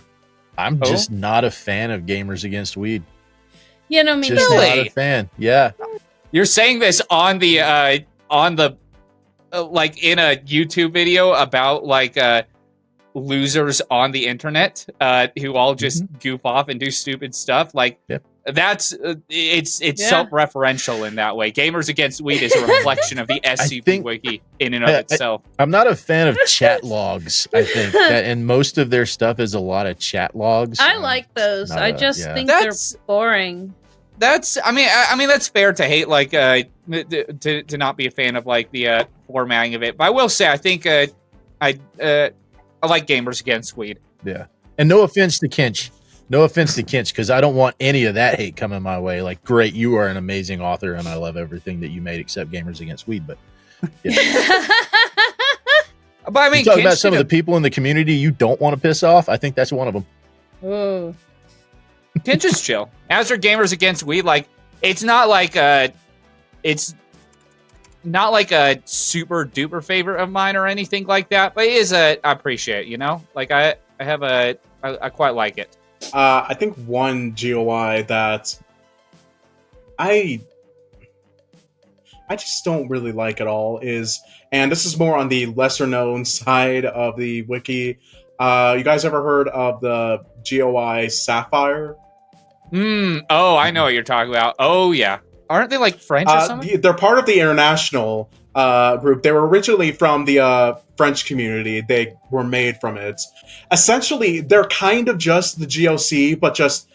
I'm just not a fan of Gamers Against Weed. Me just neither. not a fan. Yeah. You're saying this on the like in a YouTube video about like losers on the internet who all just goof off and do stupid stuff. Like that's it's self-referential in that way. Gamers Against Weed is a reflection of the SCP Wiki in and of itself. I'm not a fan of chat logs. I think that, and most of their stuff is a lot of chat logs. I like those. I just think they're boring. That's I mean that's fair to hate, like to not be a fan of like the formatting of it. But I will say I think I like Gamers Against Weed. Yeah. And no offense to Kinch. No offense to Kinch, because I don't want any of that hate coming my way. Like, great, you are an amazing author, and I love everything that you made except Gamers Against Weed. But yeah. But I mean, you talk about some of the people in the community you don't want to piss off. I think that's one of them. Ooh. Kinch is chill. As for Gamers Against Weed, like it's not like a super duper favorite of mine or anything like that, but it is I appreciate, you know? Like I quite like it. I think one GOI that I just don't really like at all is, and this is more on the lesser known side of the wiki. You guys ever heard of the GOI Sapphire? Oh, I know what you're talking about. Oh yeah. Aren't they like French or something? They're part of the international group. They were originally from the French community. They were made from it. Essentially, they're kind of just the GOC, but just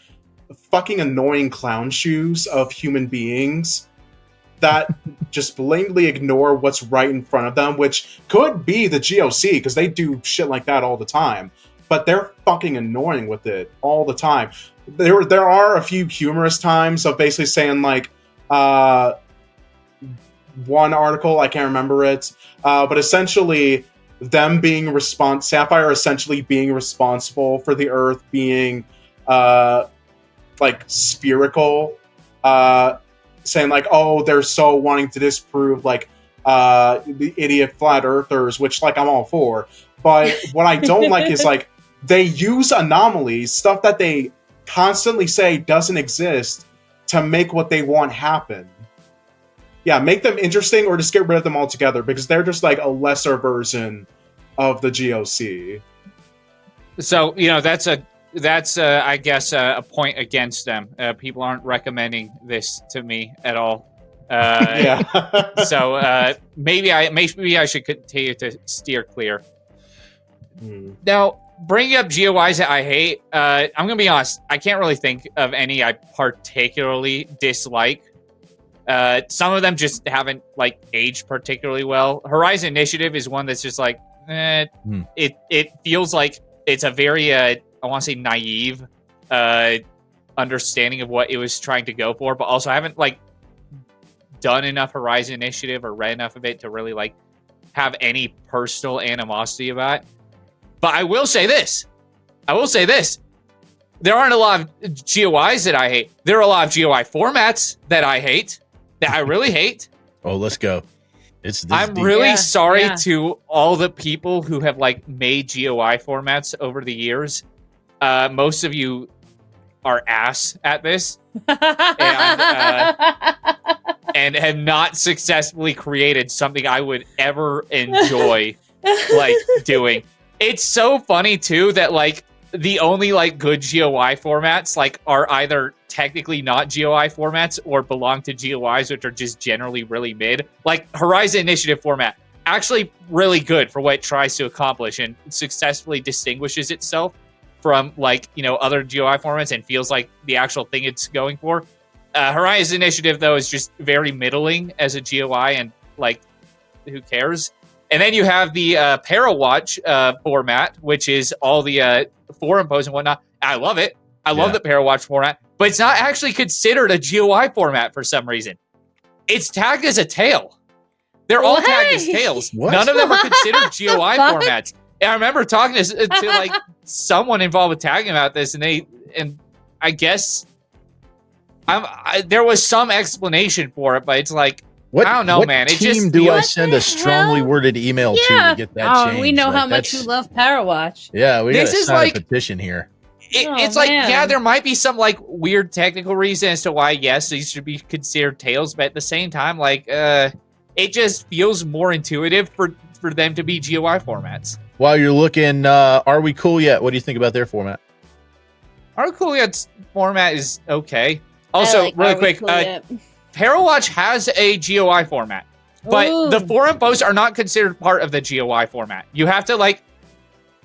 fucking annoying clown shoes of human beings that just blatantly ignore what's right in front of them, which could be the GOC, because they do shit like that all the time. But they're fucking annoying with it all the time. There are a few humorous times of basically saying, like, one article, I can't remember it, but essentially them being Sapphire essentially being responsible for the Earth being like spherical, saying like, oh, they're so wanting to disprove like the idiot flat earthers, which like I'm all for. But what I don't like is like they use anomalies, stuff that they constantly say doesn't exist, to make what they want happen. Yeah, make them interesting or just get rid of them altogether, because they're just like a lesser version of the GOC. So, you know, that's I guess a point against them. People aren't recommending this to me at all. Yeah. So maybe I should continue to steer clear. Now, bringing up GOIs that I hate, I'm gonna be honest. I can't really think of any I particularly dislike. Some of them just haven't like aged particularly well. Horizon Initiative is one that's just like, it feels like it's a very I want to say naive understanding of what it was trying to go for, but also I haven't like done enough Horizon Initiative or read enough of it to really like have any personal animosity about it. But I will say this. There aren't a lot of GOIs that I hate. There are a lot of GOI formats that I hate, that I really hate. Oh, let's go. I'm really sorry to all the people who have like made GOI formats over the years. Most of you are ass at this and have not successfully created something I would ever enjoy like doing. It's so funny too that like the only like good GOI formats like are either technically not GOI formats or belong to GOIs, which are just generally really mid. Like Horizon Initiative format, actually really good for what it tries to accomplish and successfully distinguishes itself from like, you know, other GOI formats and feels like the actual thing it's going for. Horizon Initiative though is just very middling as a GOI and like who cares? And then you have the Parawatch format, which is all the forum posts and whatnot. I love it. I love the Parawatch format, but it's not actually considered a GOI format for some reason. It's tagged as a tale. They're all tagged as tales. What? None of them are considered GOI formats. And I remember talking to like someone involved with tagging about this, and I guess there was some explanation for it, but it's like, I don't know, man. It just do I send a strongly worded email to get that changed? We know like, how much you love Parawatch. Yeah, we got to sign like, a petition here. It's like, yeah, there might be some like weird technical reason as to why, yes, these should be considered tales, but at the same time, like, it just feels more intuitive for them to be GOI formats. While you're looking, Are We Cool Yet? What do you think about their format? Our Cool Yet's format is okay. Also, like really Are We quick, Cool Yet? Tarot Watch has a GOI format, but Ooh. the forum posts are not considered part of the GOI format. You have to like,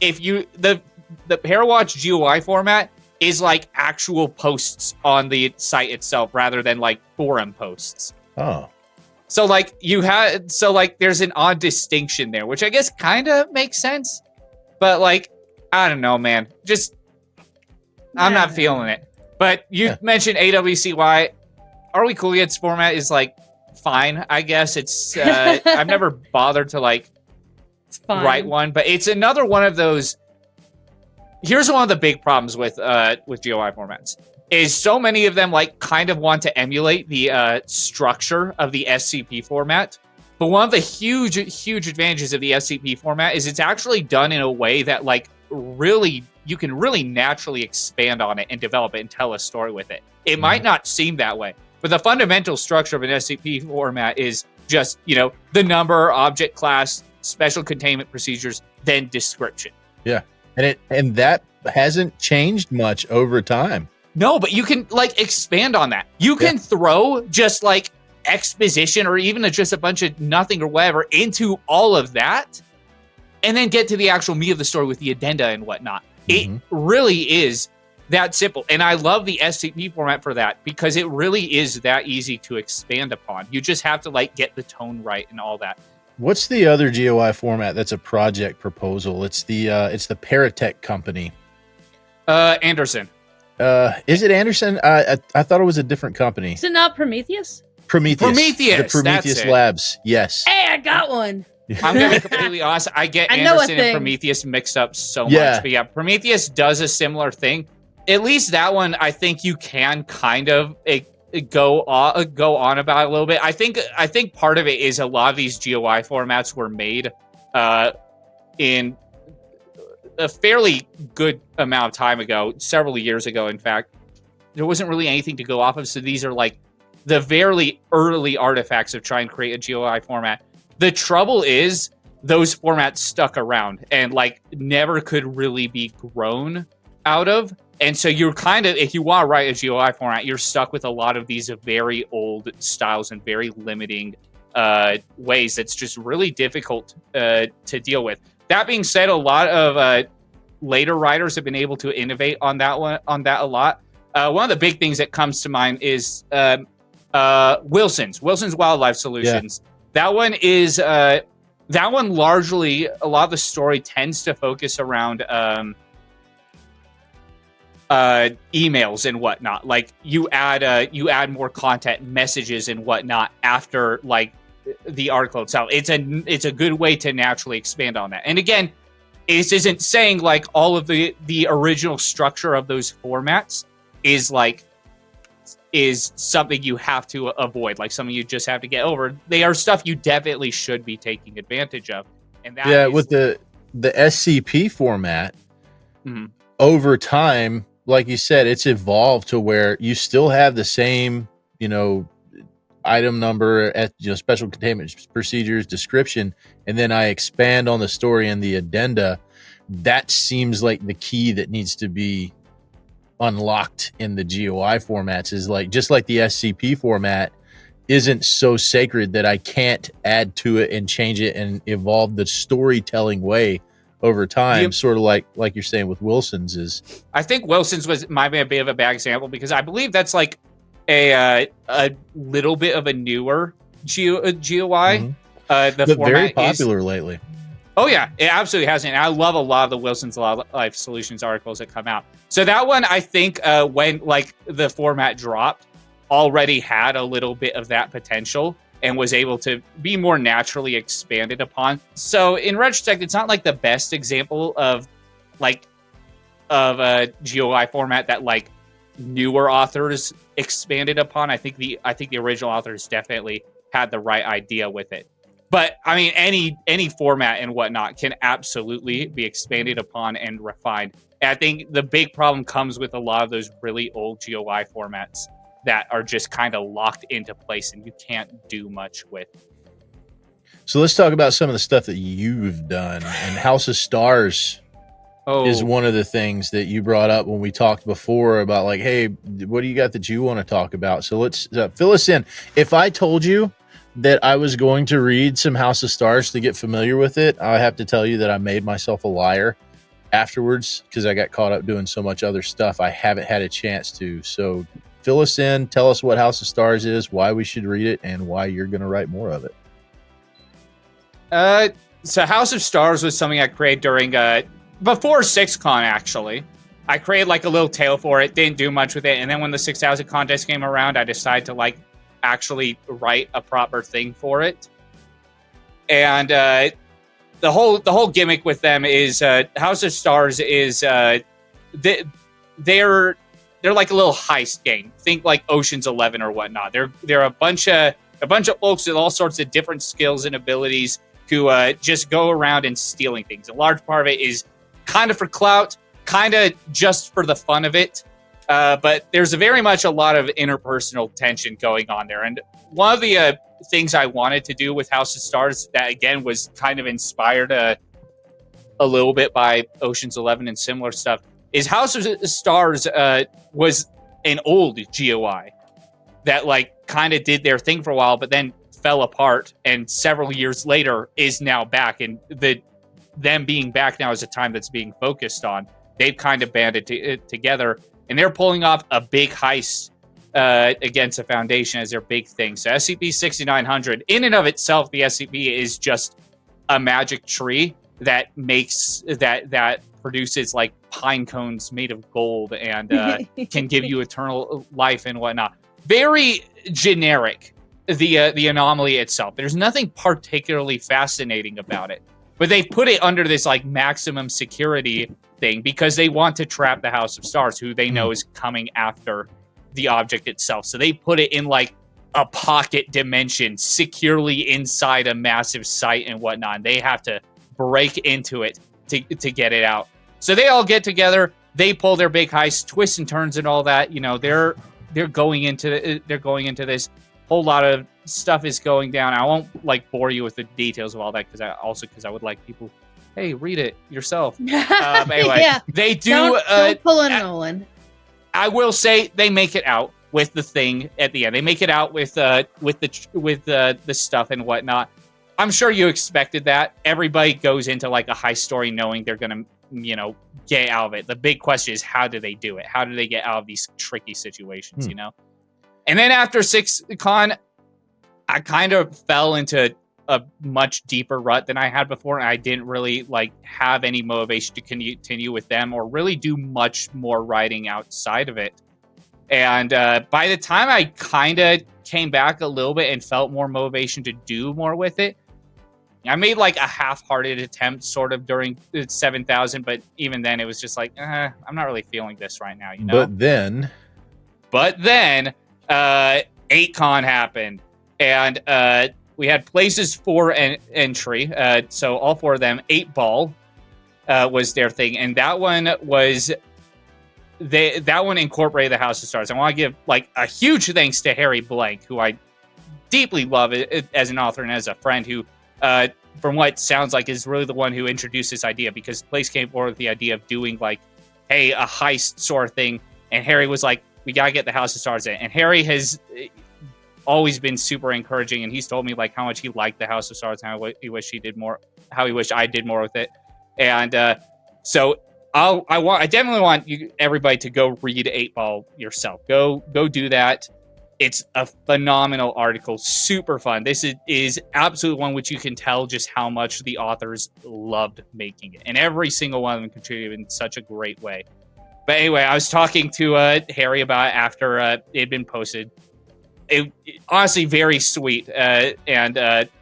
if you the Tarot Watch GOI format is like actual posts on the site itself rather than like forum posts. Oh. So like there's an odd distinction there, which I guess kind of makes sense, but like I don't know, man. Just I'm not feeling it. But you mentioned AWCY. Are We Cool Yet's format is like fine, I guess. It's I've never bothered to like write one, but it's another one of those. Here's one of the big problems with GOI formats is so many of them like kind of want to emulate the structure of the SCP format. But one of the huge advantages of the SCP format is it's actually done in a way that like really you can really naturally expand on it and develop it and tell a story with it. It might not seem that way, but the fundamental structure of an SCP format is just, the number, object class, special containment procedures, then description. Yeah. And that hasn't changed much over time. No, but you can like expand on that. You can throw just like exposition or even just a bunch of nothing or whatever into all of that and then get to the actual meat of the story with the addenda and whatnot. It really is that simple. And I love the SCP format for that because it really is that easy to expand upon. You just have to like get the tone right and all that. What's the other GOI format that's a project proposal? It's the Paratech company. Anderson. Is it Anderson? I thought it was a different company. Is it not Prometheus? Prometheus. The Prometheus Labs. Yes. Hey, I got one. I'm going to be completely honest. I get Anderson and Prometheus mixed up so much. But yeah, Prometheus does a similar thing. At least that one, I think you can kind of go on about a little bit. I think part of it is a lot of these GOI formats were made in a fairly good amount of time ago, several years ago, in fact. There wasn't really anything to go off of, so these are like the very early artifacts of trying to create a GOI format. The trouble is those formats stuck around and like never could really be grown out of. And so you're kind of, if you want to write a GOI format, you're stuck with a lot of these very old styles and very limiting ways that's just really difficult to deal with. That being said, a lot of later writers have been able to innovate on that a lot. One of the big things that comes to mind is Wilson's Wildlife Solutions. That one is largely, a lot of the story tends to focus around emails and whatnot. Like you add more content, messages and whatnot after like the article itself. It's a good way to naturally expand on that. And again, this isn't saying like all of the original structure of those formats is something you have to avoid, like something you just have to get over. They are stuff you definitely should be taking advantage of. And that with the SCP format, over time, like you said, it's evolved to where you still have the same, item number at special containment procedures, description, and then I expand on the story and the addenda. That seems like the key that needs to be unlocked in the GOI formats is like, just like the SCP format isn't so sacred that I can't add to it and change it and evolve the storytelling way over time, sort of like you're saying with Wilson's is. I think Wilson's might be a bit of a bad example because I believe that's like a little bit of a newer GOI. The format very popular lately. Oh yeah, it absolutely has. And I love a lot of the Wilson's Wildlife Solutions articles that come out. So that one, I think, when like the format dropped, already had a little bit of that potential and was able to be more naturally expanded upon. So in retrospect, it's not like the best example of a GOI format that like newer authors expanded upon. I think the original authors definitely had the right idea with it. But I mean, any format and whatnot can absolutely be expanded upon and refined. And I think the big problem comes with a lot of those really old GOI formats that are just kind of locked into place and you can't do much with. So let's talk about some of the stuff that you've done. And House of Stars is one of the things that you brought up when we talked before about like, hey, what do you got that you want to talk about? So let's fill us in. If I told you that I was going to read some House of Stars to get familiar with it, I have to tell you that I made myself a liar afterwards because I got caught up doing so much other stuff. I haven't had a chance to. So fill us in. Tell us what House of Stars is, why we should read it, and why you're going to write more of it. So House of Stars was something I created during before 6Con, actually. I created like a little tale for it, didn't do much with it, and then when the 6,000 contest came around, I decided to like actually write a proper thing for it. And the whole gimmick with them is House of Stars is they're like a little heist game. Think like Ocean's 11 or whatnot. They're a bunch of folks with all sorts of different skills and abilities who just go around and stealing things. A large part of it is kind of for clout, kind of just for the fun of it. But there's very much a lot of interpersonal tension going on there. And one of the things I wanted to do with House of Stars that, again, was kind of inspired a little bit by Ocean's 11 and similar stuff is House of Stars was an old GOI that, like, kind of did their thing for a while, but then fell apart, and several years later is now back. And them being back now is a time that's being focused on. They've kind of banded together, and they're pulling off a big heist against a foundation as their big thing. So SCP-6900, in and of itself, the SCP is just a magic tree that makes that produces like pine cones made of gold and can give you eternal life and whatnot. Very generic, the anomaly itself. There's nothing particularly fascinating about it, but they've put it under this like maximum security thing because they want to trap the House of Stars, who they know is coming after the object itself. So they put it in like a pocket dimension securely inside a massive site and whatnot. And they have to break into it to get it out. So they all get together, they pull their big heist, twists and turns and all that. You know, they're going into this. Whole lot of stuff is going down. I won't like bore you with the details of all that because I would like people, hey, read it yourself. Anyway, yeah. They do. Don't pull a Nolan. I will say they make it out with the thing at the end. They make it out with the stuff and whatnot. I'm sure you expected that. Everybody goes into like a high story knowing they're gonna, get out of it. The big question is, how do they do it? How do they get out of these tricky situations? And then after 6Con, I kind of fell into a much deeper rut than I had before, and I didn't really like have any motivation to continue with them or really do much more writing outside of it. And by the time I kind of came back a little bit and felt more motivation to do more with it, I made like a half-hearted attempt sort of during 7,000, but even then it was just like, I'm not really feeling this right now, But then 8Con happened, and we had places for an entry. So all four of them, 8-Ball was their thing, and that one was that one incorporated the House of Stars. I want to give like a huge thanks to Harry Blank, who I deeply love as an author and as a friend, who from what sounds like is really the one who introduced this idea, because the place came forward with the idea of doing like, hey, a heist sort of thing, and Harry was like, we gotta get the House of Stars in. And Harry has always been super encouraging, and he's told me like how much he liked the House of Stars, and how he wished he did more, how he wished I did more with it. And so I definitely want everybody to go read 8-Ball yourself. Go do that. It's a phenomenal article, super fun. This is absolutely one which you can tell just how much the authors loved making it, and every single one of them contributed in such a great way. But anyway, I was talking to Harry about it after it had been posted. It honestly very sweet and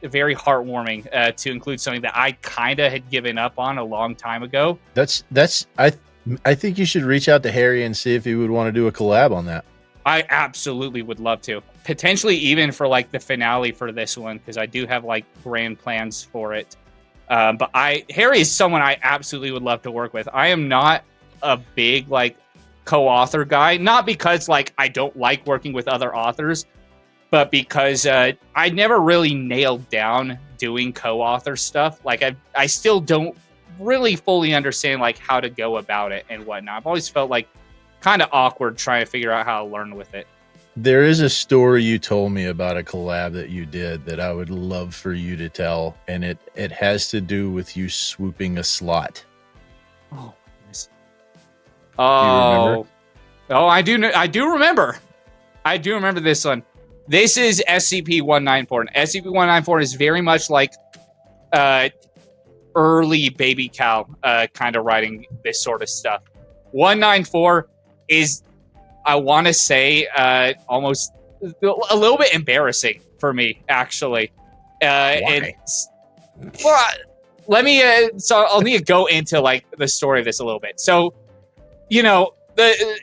very heartwarming to include something that I kind of had given up on a long time ago. I think you should reach out to Harry and see if he would want to do a collab on that. I absolutely would love to. Potentially even for like the finale for this one, because I do have like grand plans for it. But Harry is someone I absolutely would love to work with. I am not a big like co-author guy, not because like I don't like working with other authors, but because I never really nailed down doing co-author stuff. Like I still don't really fully understand like how to go about it and whatnot. I've always felt like kind of awkward trying to figure out how to learn with it. There is a story you told me about a collab that you did that I would love for you to tell, and it has to do with you swooping a slot. Oh, goodness. Remember? Oh, I do remember. I do remember this one. This is SCP-194. And SCP-194 is very much like early Baby Cal kind of writing this sort of stuff. 194 is, I want to say, almost a little bit embarrassing for me, actually. Why? Well, let me. So I'll need to go into like the story of this a little bit. So, you know,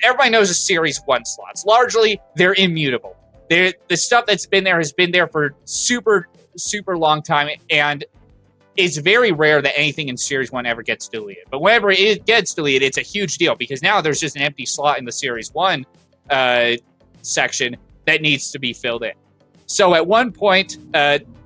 everybody knows the Series 1 slots. Largely, they're immutable. The stuff that's been there has been there for super, super long time, and it's very rare that anything in Series 1 ever gets deleted. But whenever it gets deleted, it's a huge deal because now there's just an empty slot in the Series 1 section that needs to be filled in. So at one point,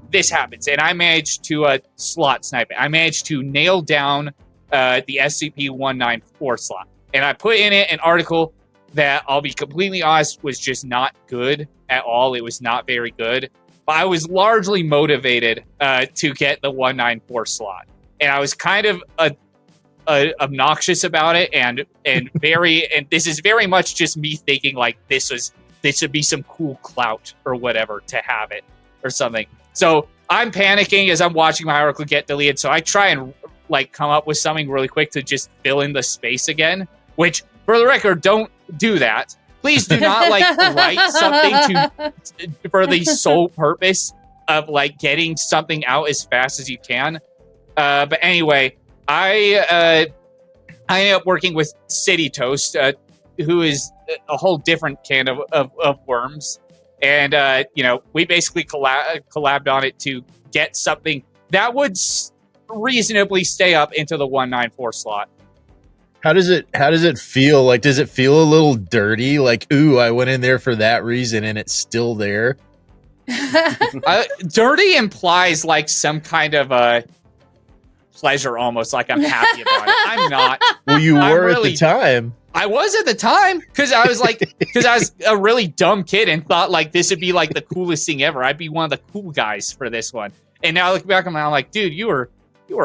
this happens, and I managed to slot snipe it. I managed to nail down the SCP-194 slot. And I put in it an article that, I'll be completely honest, was just not good at all. It was not very good. But I was largely motivated to get the 194 slot. And I was kind of obnoxious about it, and this is very much just me thinking like this would be some cool clout or whatever to have it or something. So I'm panicking as I'm watching my article get deleted. So I try and like come up with something really quick to just fill in the space again, which for the record, don't do that. Please do not like write something for the sole purpose of like getting something out as fast as you can. But anyway, I ended up working with City Toast, who is a whole different can of worms. And, you know, we basically collabed on it to get something that would reasonably stay up into the 194 slot. How does it feel? Like, does it feel a little dirty? Like, ooh, I went in there for that reason and it's still there? Dirty implies like some kind of pleasure, almost like I'm happy about it. I'm not. Well, you were at the time. I was at the time because I was a really dumb kid and thought like this would be like the coolest thing ever. I'd be one of the cool guys for this one. And now I look back and I'm like, dude, you were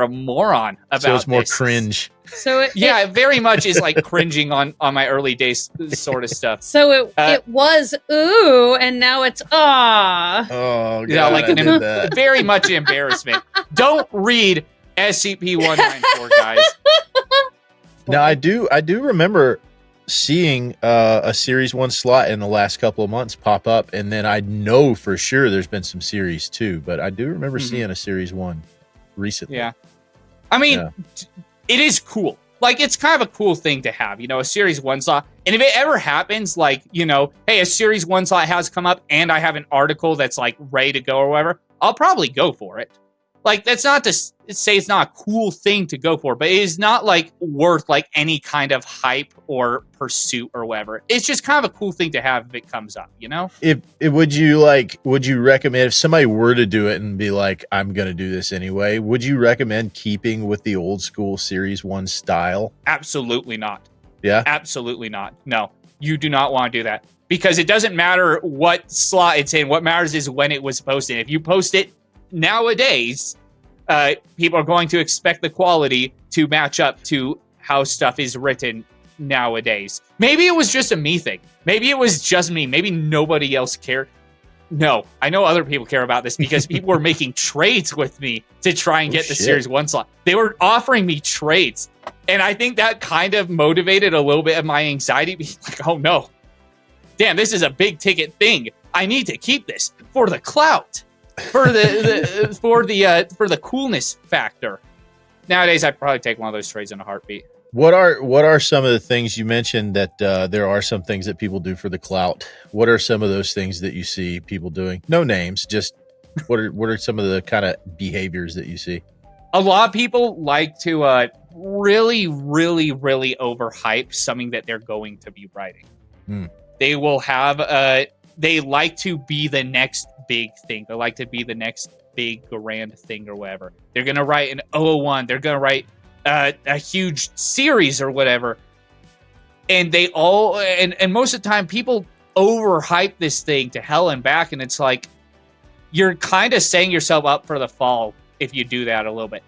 a moron about this. So it's more cringe. So it very much is like cringing on my early days sort of stuff. So it was ooh, and now it's ah. Oh, God, you know, like very much an embarrassment. Don't read SCP-194, guys. Now I do remember seeing a Series 1 slot in the last couple of months pop up, and then I know for sure there's been some Series 2, but I do remember seeing a Series 1 recently. Yeah. I mean, it is cool. Like, it's kind of a cool thing to have, you know, a Series 1 slot. And if it ever happens, like, you know, hey, a Series 1 slot has come up and I have an article that's, like, ready to go or whatever, I'll probably go for it. Like, that's not to say it's not a cool thing to go for, but it is not, like, worth, like, any kind of hype or pursuit or whatever. It's just kind of a cool thing to have if it comes up, you know? Would you recommend, if somebody were to do it and be like, I'm going to do this anyway, would you recommend keeping with the old school Series 1 style? Absolutely not. Yeah? Absolutely not. No, you do not want to do that. Because it doesn't matter what slot it's in. What matters is when it was posted. If you post it nowadays, people are going to expect the quality to match up to how stuff is written nowadays. Maybe it was just a me thing. Maybe it was just me. Maybe nobody else cared. No, I know other people care about this because people were making trades with me to try and get the Series 1 slot. They were offering me trades. And I think that kind of motivated a little bit of my anxiety. Being like, oh no, damn, this is a big ticket thing. I need to keep this for the clout. For the coolness factor. Nowadays, I'd probably take one of those trades in a heartbeat. What are some of the things you mentioned that there are some things that people do for the clout? What are some of those things that you see people doing? No names, just what are some of the kind of behaviors that you see? A lot of people like to really, really, really overhype something that they're going to be writing. They will have they like to be the next big thing. They like to be the next big grand thing or whatever. They're gonna write an 001. They're gonna write a huge series or whatever. And they all and most of the time people overhype this thing to hell and back, and it's like you're kind of setting yourself up for the fall if you do that a little bit,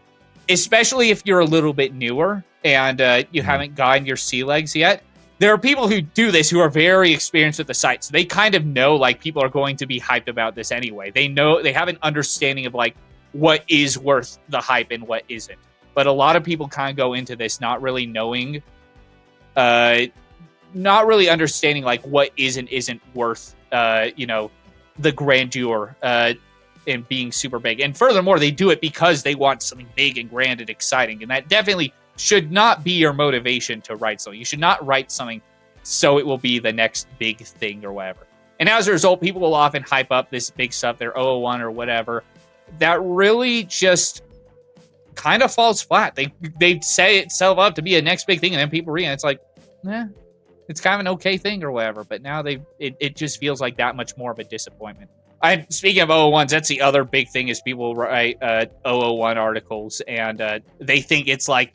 especially if you're a little bit newer and you haven't gotten your sea legs yet. There are people who do this who are very experienced with the site, so they kind of know like people are going to be hyped about this anyway. They know, they have an understanding of like what is worth the hype and what isn't. But a lot of people kind of go into this not really knowing, not really understanding like what is and isn't worth, the grandeur and being super big. And furthermore, they do it because they want something big and grand and exciting, and that definitely should not be your motivation to write something. You should not write something so it will be the next big thing or whatever. And as a result, people will often hype up this big stuff, their 001 or whatever. That really just kind of falls flat. They say itself up to be a next big thing, and then people read it, and it's like, it's kind of an okay thing or whatever. But now it just feels like that much more of a disappointment. Speaking of 001s, that's the other big thing is people write 001 articles, and they think it's like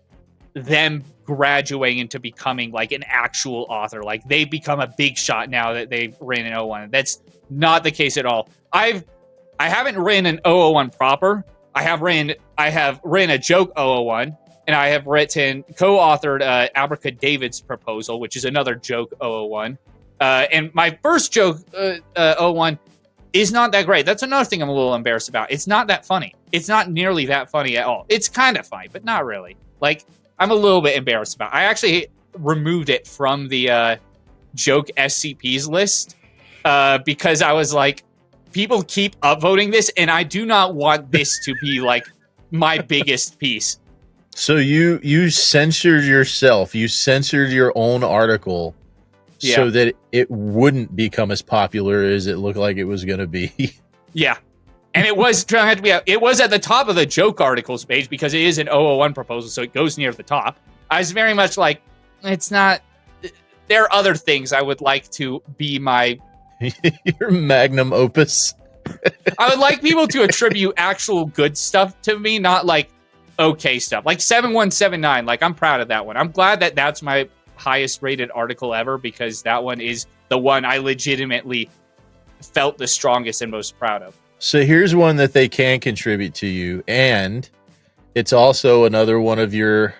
them graduating into becoming like an actual author. Like they become a big shot now that they've written an 001. That's not the case at all. I haven't written an 001 proper. I have written a joke 001, and I have co-authored Abracadavid's Proposal, which is another joke 001. And my first joke 001 is not that great. That's another thing I'm a little embarrassed about. It's not that funny. It's not nearly that funny at all. It's kind of funny, but not really. Like, I'm a little bit embarrassed about it. I actually removed it from the joke SCPs list because I was like, people keep upvoting this, and I do not want this to be like my biggest piece. So you censored yourself. You censored your own article so that it wouldn't become as popular as it looked like it was going to be. Yeah. And it was trying to be it was at the top of the joke articles page because it is an 001 proposal, so it goes near the top. I was very much like, it's not. There are other things I would like to be my your magnum opus. I would like people to attribute actual good stuff to me, not like okay stuff. Like 7179, like I'm proud of that one. I'm glad that that's my highest rated article ever because that one is the one I legitimately felt the strongest and most proud of. So here's one that they can contribute to you, and it's also another one of your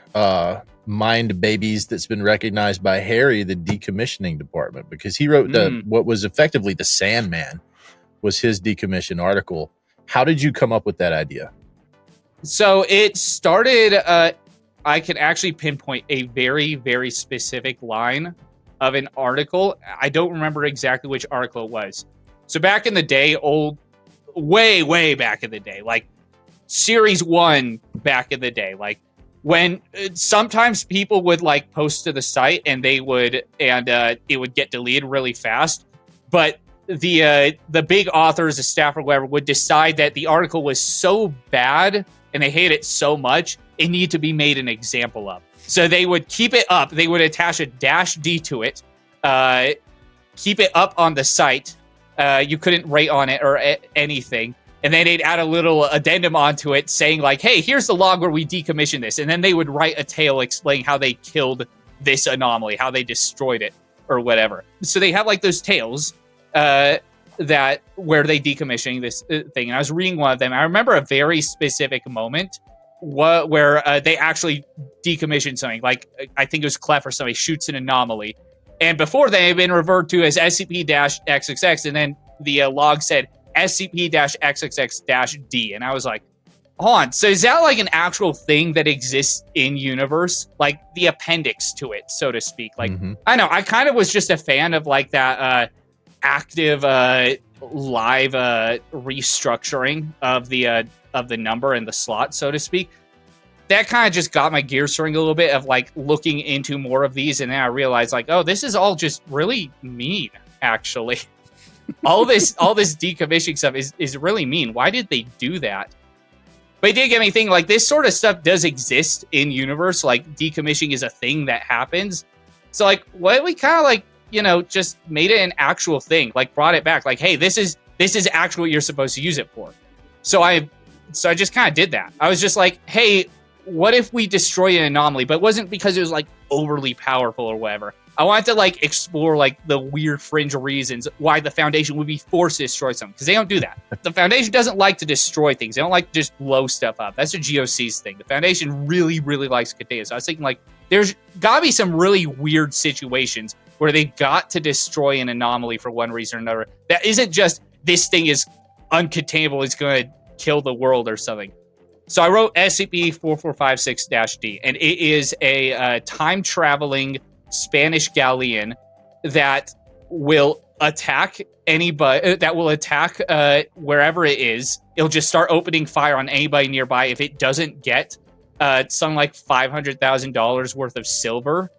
mind babies that's been recognized by Harry, the decommissioning department, because he wrote what was effectively the Sandman was his decommission article. How did you come up with that idea? So it started, I can actually pinpoint a very, very specific line of an article. I don't remember exactly which article it was. So back in the day, way back in the day, like series 1 back in the day, like when sometimes people would like post to the site and it would get deleted really fast, but the big authors, the staff or whatever would decide that the article was so bad and they hate it so much it needed to be made an example of. So they would keep it up, they would attach a -D to it, keep it up on the site. You couldn't rate on it or anything. And then they'd add a little addendum onto it saying like, hey, here's the log where we decommissioned this. And then they would write a tale explaining how they killed this anomaly, how they destroyed it or whatever. So they have like those tales that where they decommissioning this thing. And I was reading one of them. I remember a very specific moment where they actually decommissioned something. Like I think it was Clef or somebody shoots an anomaly. And before they had been referred to as SCP-XXX, and then the log said SCP-XXX-D. And I was like, hold on, so is that like an actual thing that exists in universe? Like the appendix to it, so to speak. Like, I know, I kind of was just a fan of like that active live restructuring of the number and the slot, so to speak. That kind of just got my gears turning a little bit of like looking into more of these, and then I realized like, oh, this is all just really mean, actually. all this decommissioning stuff is really mean. Why did they do that? But it did get me thinking, like, this sort of stuff does exist in universe. Like, decommissioning is a thing that happens. So, like, what if we kind of, like, just made it an actual thing, like brought it back, like, hey, this is actually what you're supposed to use it for. So I just kind of did that. I was just like, hey, what if we destroy an anomaly? But it wasn't because it was like overly powerful or whatever. I wanted to like explore like the weird fringe reasons why the Foundation would be forced to destroy something, because they don't do that. The Foundation doesn't like to destroy things. They don't like to just blow stuff up. That's a GOC's thing. The Foundation really, really likes containment. So I was thinking like, there's gotta be some really weird situations where they've got to destroy an anomaly for one reason or another. That isn't just this thing is uncontainable, it's going to kill the world or something. So I wrote SCP-4456-D, and it is a time-traveling Spanish galleon that will attack anybody, that will attack wherever it is. It'll just start opening fire on anybody nearby if it doesn't get something like $500,000 worth of silver.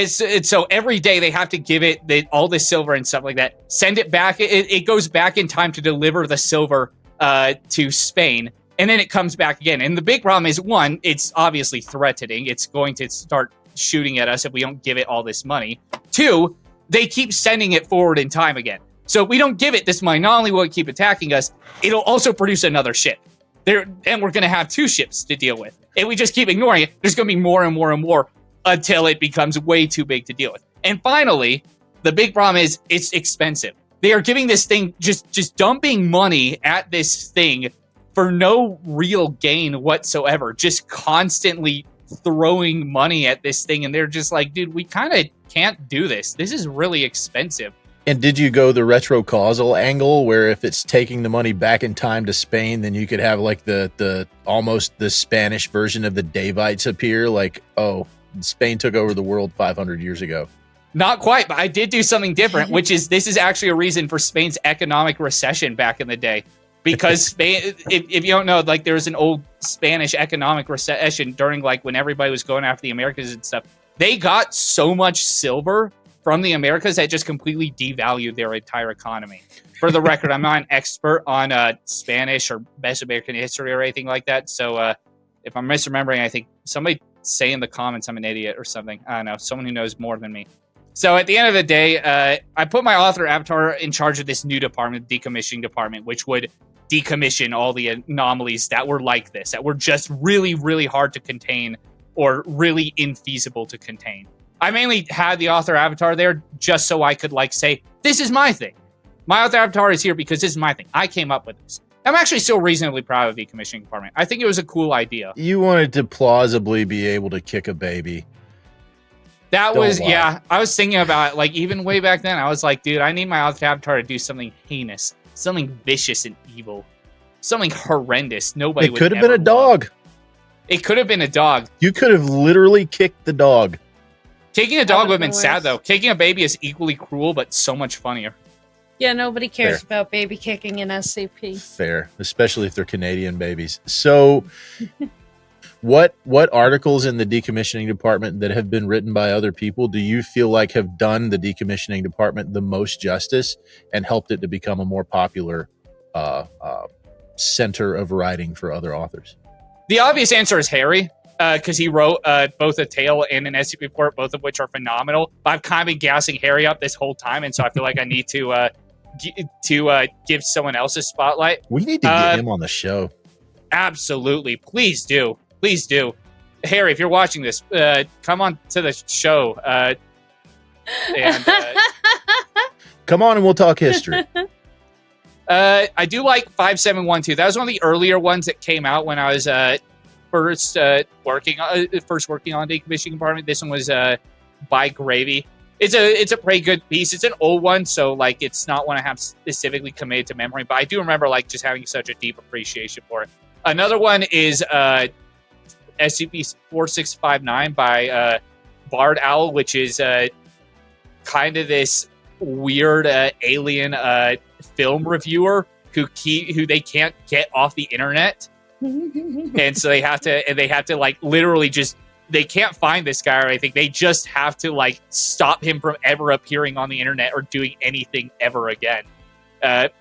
So every day they have to give it all the silver and stuff like that, send it back. It goes back in time to deliver the silver to Spain, and then it comes back again. And the big problem is, one, it's obviously threatening. It's going to start shooting at us if we don't give it all this money. Two, they keep sending it forward in time again. So if we don't give it this money, not only will it keep attacking us, it'll also produce another ship. And we're going to have two ships to deal with. If we just keep ignoring it, there's going to be more and more and more until it becomes way too big to deal with. And finally, the big problem is it's expensive. They are giving this thing, just dumping money at this thing for no real gain whatsoever, just constantly throwing money at this thing. And they're just like, dude, we kind of can't do this. This is really expensive. And did you go the retrocausal angle where if it's taking the money back in time to Spain, then you could have like the almost the Spanish version of the Davites appear? Like, oh, Spain took over the world 500 years ago. Not quite, but I did do something different, which is this is actually a reason for Spain's economic recession back in the day. Because Spain, if you don't know, like there was an old Spanish economic recession during like when everybody was going after the Americas and stuff. They got so much silver from the Americas that just completely devalued their entire economy. For the record, I'm not an expert on Spanish or Mesoamerican history or anything like that. So if I'm misremembering, I think somebody say in the comments I'm an idiot or something. I don't know, someone who knows more than me. So at the end of the day, I put my author avatar in charge of this new department, decommissioning department, which would decommission all the anomalies that were like this, that were just really, really hard to contain or really infeasible to contain. I mainly had the author avatar there just so I could like say, this is my thing. My author avatar is here because this is my thing. I came up with this. I'm actually still reasonably proud of the decommissioning department. I think it was a cool idea. You wanted to plausibly be able to kick a baby. That Don't was, lie. yeah, I was thinking about it, like even way back then. I was like, dude, I need my author avatar to do something heinous, something vicious and evil, something horrendous. Nobody It would could have been a ever dog. love. It could have been a dog. You could have literally kicked the dog. Kicking a dog would have would've been been sad, worse. though. Kicking a baby is equally cruel, but so much funnier. Yeah, nobody cares Fair. about baby kicking in SCP. Fair, especially if they're Canadian babies. So what articles in the decommissioning department that have been written by other people do you feel like have done the decommissioning department the most justice and helped it to become a more popular center of writing for other authors? The obvious answer is Harry, because he wrote both a tale and an SCP report, both of which are phenomenal. But I've kind of been gassing Harry up this whole time, and so I feel like I need to give someone else a spotlight. We need to get him on the show. Absolutely. Please do. Please do. Harry, if you're watching this, come on to the show. And Come on and we'll talk history. I do like 5712. That was one of the earlier ones that came out when I was first working on decommissioning department. This one was by Gravy. It's a pretty good piece. It's an old one, so like it's not one I have specifically committed to memory, but I do remember like just having such a deep appreciation for it. Another one is SCP-4659 by Bard Owl, which is kind of this weird alien film reviewer who they can't get off the internet, and so they have to like literally just, they can't find this guy or anything. They just have to like stop him from ever appearing on the internet or doing anything ever again.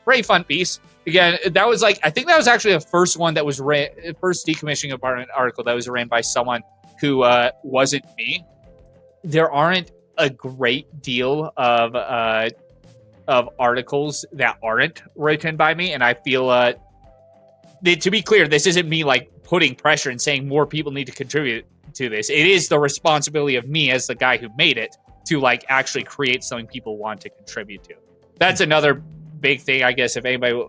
Pretty fun piece. Again, that was like, I think that was actually the first one that was first decommissioning department article that was ran by someone who wasn't me. There aren't a great deal of articles that aren't written by me, and I feel to be clear, this isn't me like putting pressure and saying more people need to contribute to this. It is the responsibility of me as the guy who made it to like actually create something people want to contribute to. That's another big thing, I guess, if anybody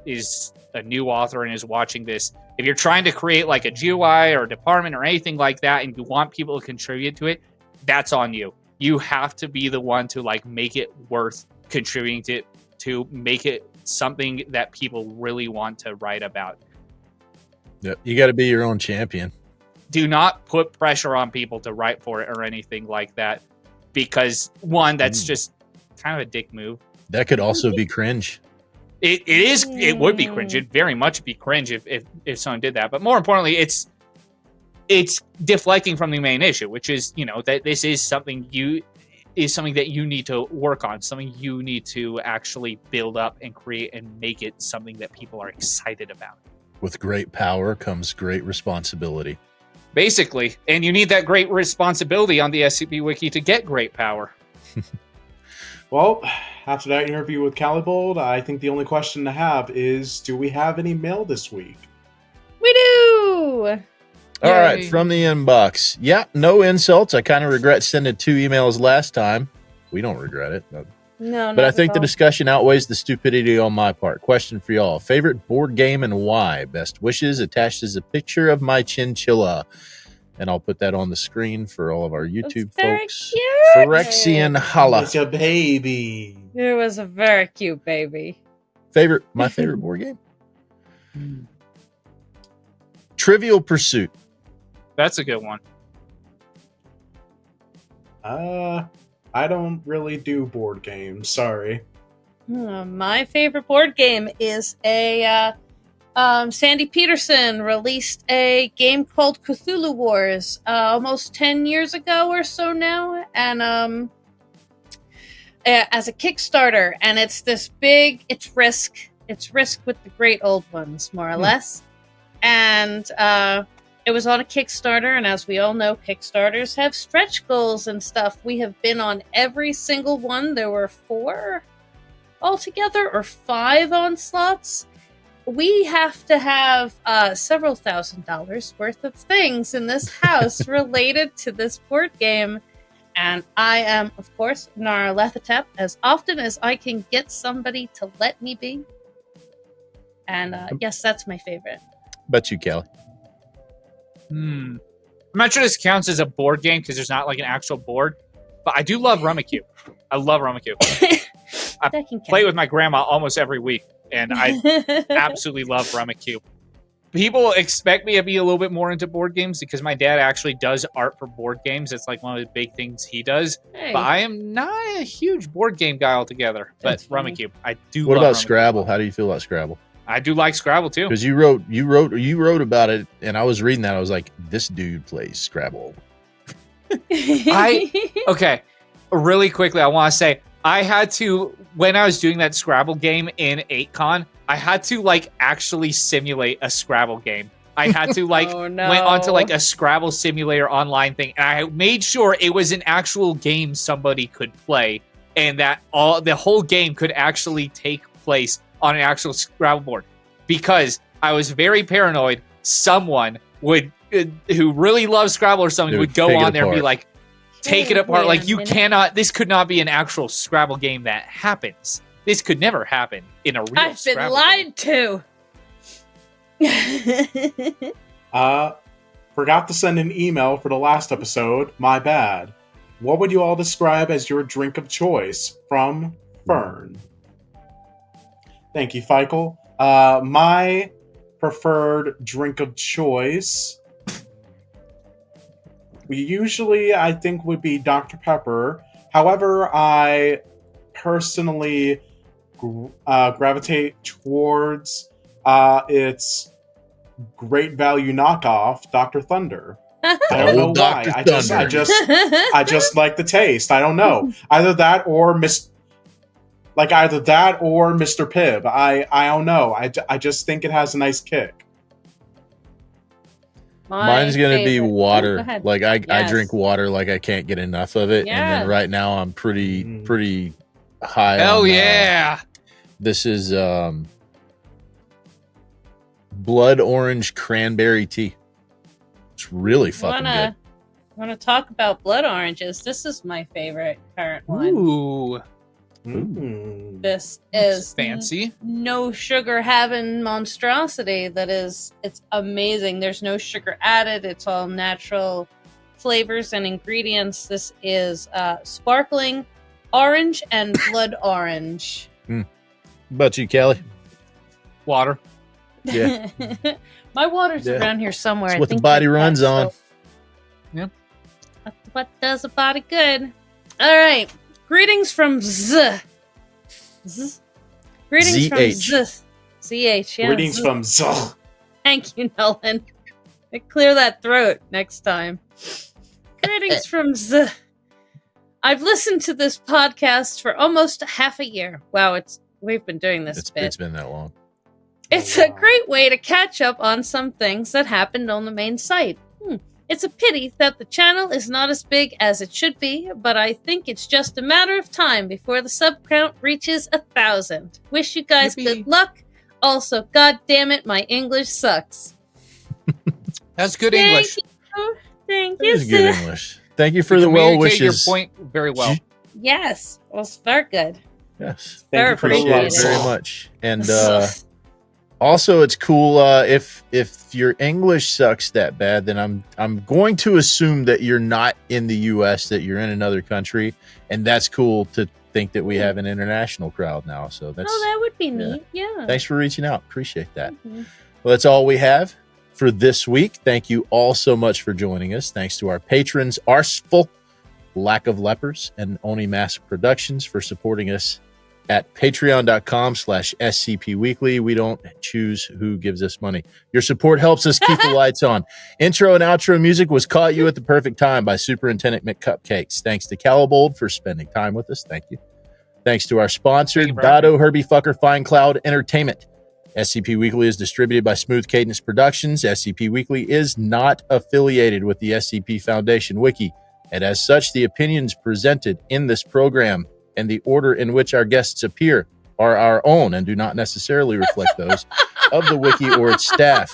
is a new author and is watching this. If you're trying to create like a GUI or a department or anything like that and you want people to contribute to it, that's on you. You have to be the one to like make it worth contributing to make it something that people really want to write about. Yep. You got to be your own champion. Do not put pressure on people to write for it or anything like that, because one, that's just kind of a dick move. That could also be cringe. It would be cringe. It'd very much be cringe if someone did that. But more importantly, it's deflecting from the main issue, which is, you know, that this is something that you need to work on, something you need to actually build up and create and make it something that people are excited about. With great power comes great responsibility. Basically, and you need that great responsibility on the SCP Wiki to get great power. Well, after that interview with Calibold, I think the only question to have is, do we have any mail this week? We do! All right, from the inbox. Yeah, no insults. I kind of regret sending 2 emails last time. We don't regret it. No, but I think the discussion outweighs the stupidity on my part. Question for y'all. Favorite board game and why? Best wishes. Attached is a picture of my chinchilla. And I'll put that on the screen for all of our YouTube folks. Phyrexian Hala. It's a baby. It was a very cute baby. My favorite board game? Trivial Pursuit. That's a good one. I don't really do board games. Sorry. My favorite board game is a Sandy Peterson released a game called Cthulhu Wars almost 10 years ago or so now, and as a Kickstarter, and it's this big, it's Risk with the great old ones, more or less, and it was on a Kickstarter, and as we all know, Kickstarters have stretch goals and stuff. We have been on every single one. There were 4 altogether, or 5 onslaughts. We have to have several $1,000s worth of things in this house related to this board game. And I am, of course, Nyarlathotep as often as I can get somebody to let me be. And yes, that's my favorite. Bet you, Kelly. I'm not sure this counts as a board game because there's not like an actual board, but I do love Rummikub. I love Rummikub. I play with my grandma almost every week, and I absolutely love Rummikub. People expect me to be a little bit more into board games because my dad actually does art for board games. It's like one of the big things he does. Hey. But I am not a huge board game guy altogether. But Rummikub, I do. What love about Rummikub. Scrabble? How do you feel about Scrabble? I do like Scrabble too. Because you wrote about it, and I was reading that. I was like, this dude plays Scrabble. Okay, really quickly, I want to say I had to, when I was doing that Scrabble game in 8Con, I had to like actually simulate a Scrabble game. I had to like went onto like a Scrabble simulator online thing, and I made sure it was an actual game somebody could play, and that the whole game could actually take place on an actual Scrabble board, because I was very paranoid someone would who really loves Scrabble or something would go on there and be like, take it apart. Like, you cannot, this could not be an actual Scrabble game that happens. This could never happen in a real Scrabble I've been lied to. Forgot to send an email for the last episode. My bad. What would you all describe as your drink of choice? From Fern. Thank you, Feichel. My preferred drink of choice I think would be Dr. Pepper. However, I personally gravitate towards its great value knockoff, Dr. Thunder. I don't know why. I just like the taste. I don't know. Either that or Mr. Pibb. I don't know. I just think it has a nice kick. Mine's gonna be favorite- water. Go ahead. Like I Yes. drink water like I can't get enough of it. And Yeah. then right now I'm pretty high. Hell on, yeah. This is blood orange cranberry tea. It's really fucking good. Want to talk about blood oranges? This is my favorite current one. Ooh. Mm. This is Fancy. no sugar having monstrosity. It's amazing. There's no sugar added. It's all natural flavors and ingredients. This is sparkling orange and blood orange. What about you, Kelly? Water. Yeah. My water's Yeah. around here somewhere. It's I what the think body I've got runs on. soap. What does a body good? All right. Greetings from Z. Z. Greetings from ZH. Z. ZH. Yeah. Greetings Z. from Zuh. Thank you, Nolan. Clear that throat next time. Greetings from Z. I've listened to this podcast for almost half a year. Wow, we've been doing this It's bit. been that long. It's a great way to catch up on some things that happened on the main site. It's a pity that the channel is not as big as it should be, but I think it's just a matter of time before the sub count reaches 1,000. Wish you guys Yippee. good luck. Also, god damn it, my English sucks. That's good Thank English. you. Thank That you, is good sir. English. Thank you for You the well communicate wishes. your point very well. Yes, it was very good. Yes. Very Thank you for the Appreciate love. it appreciated. very much. And also, it's cool if your English sucks that bad, then I'm going to assume that you're not in the U.S., that you're in another country, and that's cool to think that we have an international crowd now. So that's Oh, that would be neat. Yeah. thanks for reaching out. Appreciate that. Mhm. Well, that's all we have for this week. Thank you all so much for joining us. Thanks to our patrons, Arsfel, Lack of Lepers, and Oni Mask Productions for supporting us at patreon.com/SCP Weekly. We don't choose who gives us money. Your support helps us keep the lights on. Intro and outro music was Caught You at the Perfect Time by Superintendent McCupcakes. Thanks to Calibold for spending time with us. Thank you. Thanks to our sponsor, Thank you, Brian. Dado, Herbie Fucker, Fine Cloud Entertainment. SCP Weekly is distributed by Smooth Cadence Productions. SCP Weekly is not affiliated with the SCP Foundation Wiki, and as such, the opinions presented in this program and the order in which our guests appear are our own and do not necessarily reflect those of the Wiki or its staff.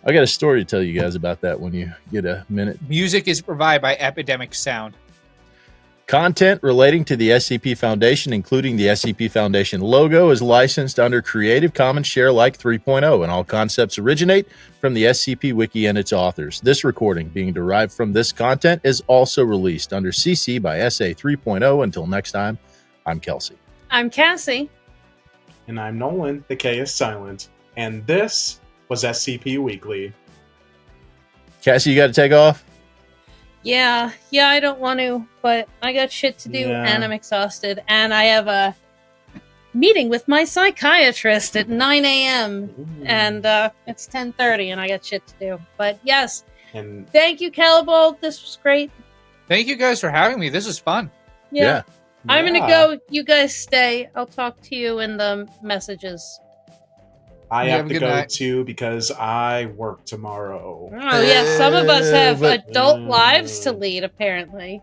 I got a story to tell you guys about that when you get a minute. Music is provided by Epidemic Sound. Content relating to the SCP Foundation, including the SCP Foundation logo, is licensed under Creative Commons Share-alike 3.0, and all concepts originate from the SCP Wiki and its authors. This recording, being derived from this content, is also released under CC by SA 3.0. Until next time, I'm Kelsey. I'm Cassie. And I'm Nolan. The K is silent. And this was SCP Weekly. Cassie, you got to take off? Yeah, I don't want to, but I got shit to do Yeah. and I'm exhausted. And I have a meeting with my psychiatrist at 9 a.m. And it's 10:30 and I got shit to do. But yes, And thank you, Calibold. This was great. Thank you guys for having me. This is fun. Yeah. I'm yeah, going to go. You guys stay. I'll talk to you in the messages. I You have have a to good go night. too because I work tomorrow. Oh, yeah. Some of us have but- adult lives to lead, apparently.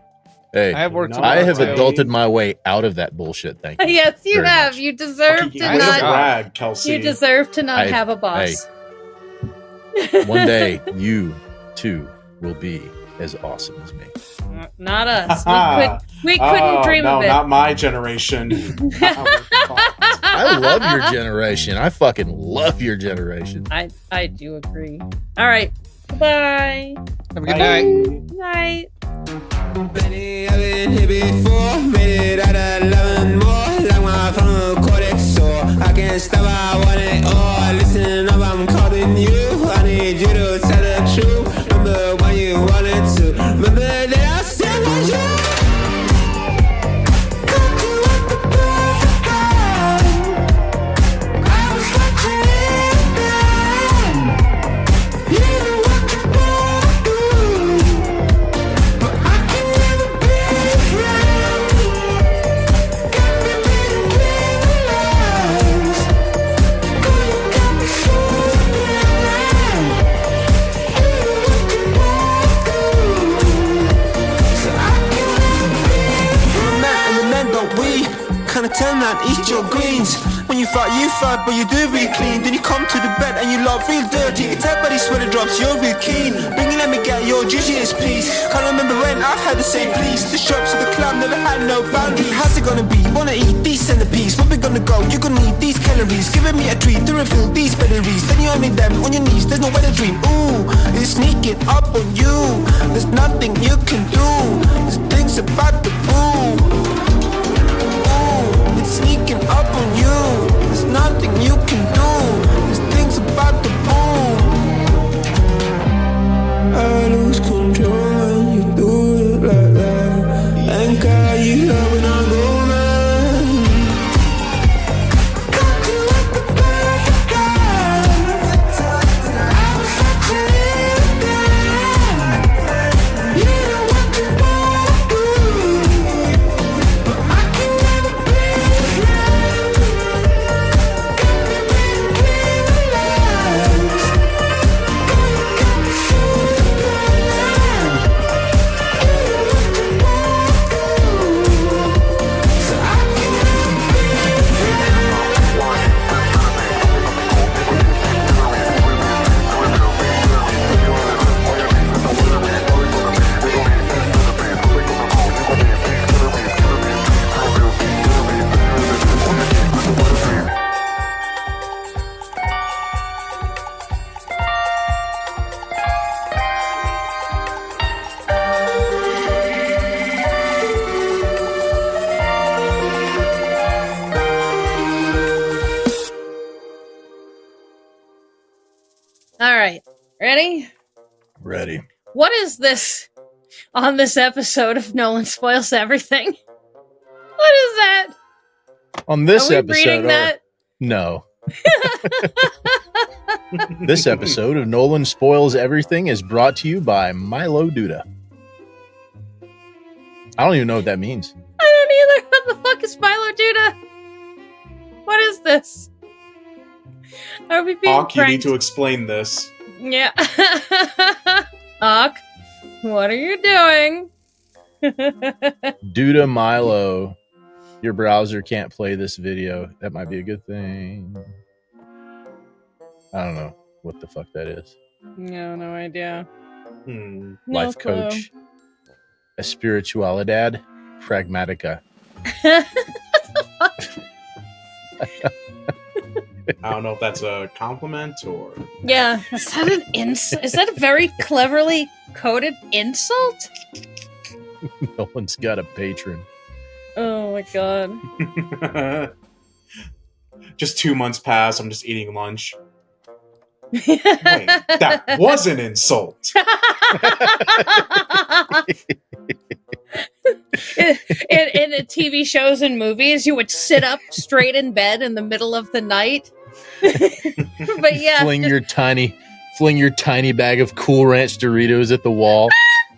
Hey, I have work No, tomorrow. I have too. adulted my way out of that bullshit. Thank you. Yes, you Very have. much. You deserve Okay, to way to not. brag, Kelsey. You deserve to not I- have a boss. One day, you too will be as awesome as me. Not us. We Oh, couldn't dream no, of it. not my generation. I love your generation. I fucking love your generation. I do agree. All right. Bye. Have a good night. Night. Plenty, I've been here before. Made it out of 11 more. Like my phone cortex, so I can't stop. I want it all. Listen up, I'm calling you. I need you to tell the truth. Remember when you wanted to. Remember that I said was you. Got you at the perfect time. I was watching it then. You know what you wanna do. But I can never be your friend. Got me reading between the lines. Girl, you got me so blind. and eat your greens. When you fart, but you do real clean. Then you come to the bed and you love real dirty. It's everybody sweater drops, you're real keen. Bring it, let me get your juiciest piece. Can't remember when I've had to say please. The shops of the club never had no boundary. How's it gonna be? Wanna eat these centipedes? Where we gonna go? You're gonna need these calories. Giving me a treat to refill these batteries. Then you only them on your knees, there's no way to dream. Ooh, it's sneaking up on you. There's nothing you can do. There's things about the boom. Ooh, it's sneaking up on you. There's nothing you can do. There's things about the boom. I lose control when you do it like that. And God, you love when I go mad. Got you at the perfect time. I was such a little guy. You know what you wanna do, but I can never be around. Got me thinking realize. Got me super blind. You know what you wanna do, so I can never be All right. Ready? Ready. What is this on this episode of Nolan Spoils Everything? What is that? On this Are we episode, reading that? no. This episode of Nolan Spoils Everything is brought to you by Milo Duda. I don't even know what that means. I don't either. What the fuck is Milo Duda? What is this? Are we being Hawk, you need pranked? to explain this. Yeah. Hawk, what are you doing? Duda Milo. Your browser can't play this video. That might be a good thing. I don't know what the fuck that is. No idea. Hmm. No Life clue. coach. Espiritualidad. Pragmatica. I don't know if that's a compliment or... Yeah. Is that an insult? Is that a very cleverly coded insult? No one's got a patron. Oh my god. Just 2 months pass, I'm just eating lunch. Wait, that was an insult. in the TV shows and movies, you would sit up straight in bed in the middle of the night. But yeah, fling your tiny bag of Cool Ranch Doritos at the wall,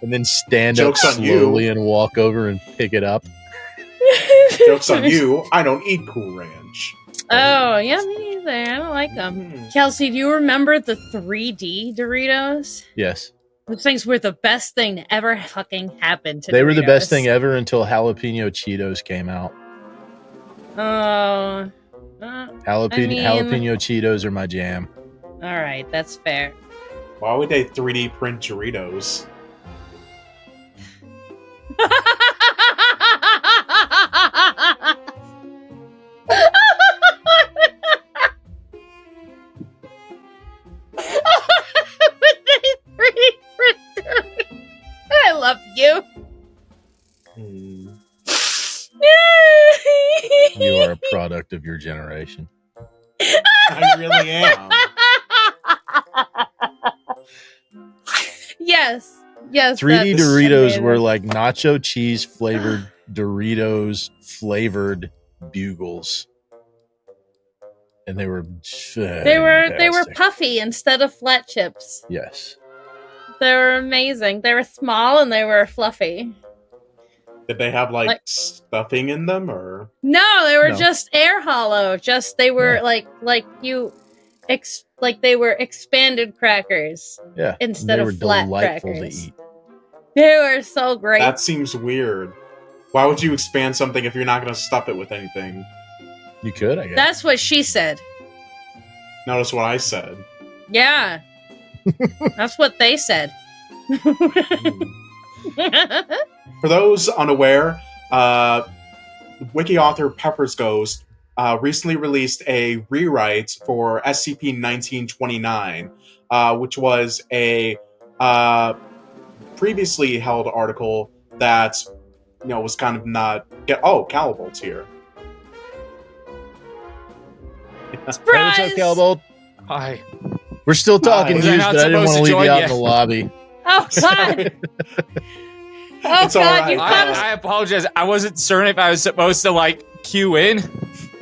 and then stand Joke's up on you. slowly and walk over and pick it up. Joke's on you, I don't eat Cool Ranch. Oh yeah, me neither. I don't like them. Kelsey, do you remember the 3D Doritos? Yes, Those things were the best thing to ever fucking happen to they were the best Doritos. thing ever until jalapeno Cheetos came out. Oh. Jalapeno Cheetos are my jam. All right, that's fair. Why would they 3D print Doritos? I love you. Hmm. You are a product of your generation. I really am. Yes. 3D that's Doritos amazing. were like nacho cheese flavored Doritos flavored bugles. And they were They were fantastic. puffy instead of flat chips. Yes. They were amazing. They were small and they were fluffy. Did they have like Like- stuffing in them or? No, they were No. just air hollow. Just they were Yeah. they were expanded crackers Yeah. instead they of were flat delightful crackers. to eat. They were so great. That seems weird. Why would you expand something if you're not going to stuff it with anything? You could, I guess. That's what she said. Notice what I said. Yeah. That's what they said. For those unaware, wiki author Pepper's Ghost recently released a rewrite for SCP-1929, which was a previously held article that was kind of not. Calibold's here. Surprise! Hey, what's up, Calibold? Hi. We're still talking Was I news, not but I didn't want supposed to to leave you join out yet? in the lobby. Oh God! Oh It's all God! right. You got us. I apologize. I wasn't certain if I was supposed to like queue in.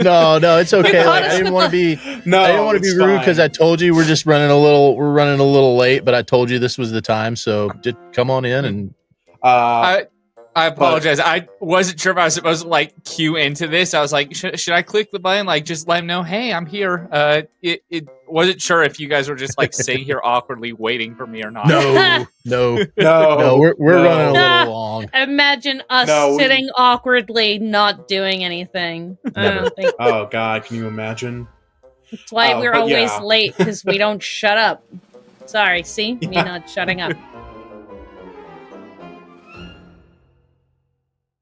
No, it's okay. caught Like, us I didn't want to be. No, I didn't want to be it's rude fine. because I told you we're running a little late, but I told you this was the time, so just come on in and. I apologize. I wasn't sure if I was supposed to like queue into this. I was like, should I click the button? Like, just let him know, hey, I'm here. It wasn't sure if you guys were just like sitting here awkwardly waiting for me or not. No. no, We're no. running a little long. Imagine us No, we- sitting awkwardly, not doing anything. I don't think Oh God, can you imagine? that's why we're but always yeah. late because we don't shut up. Sorry, see me not shutting up.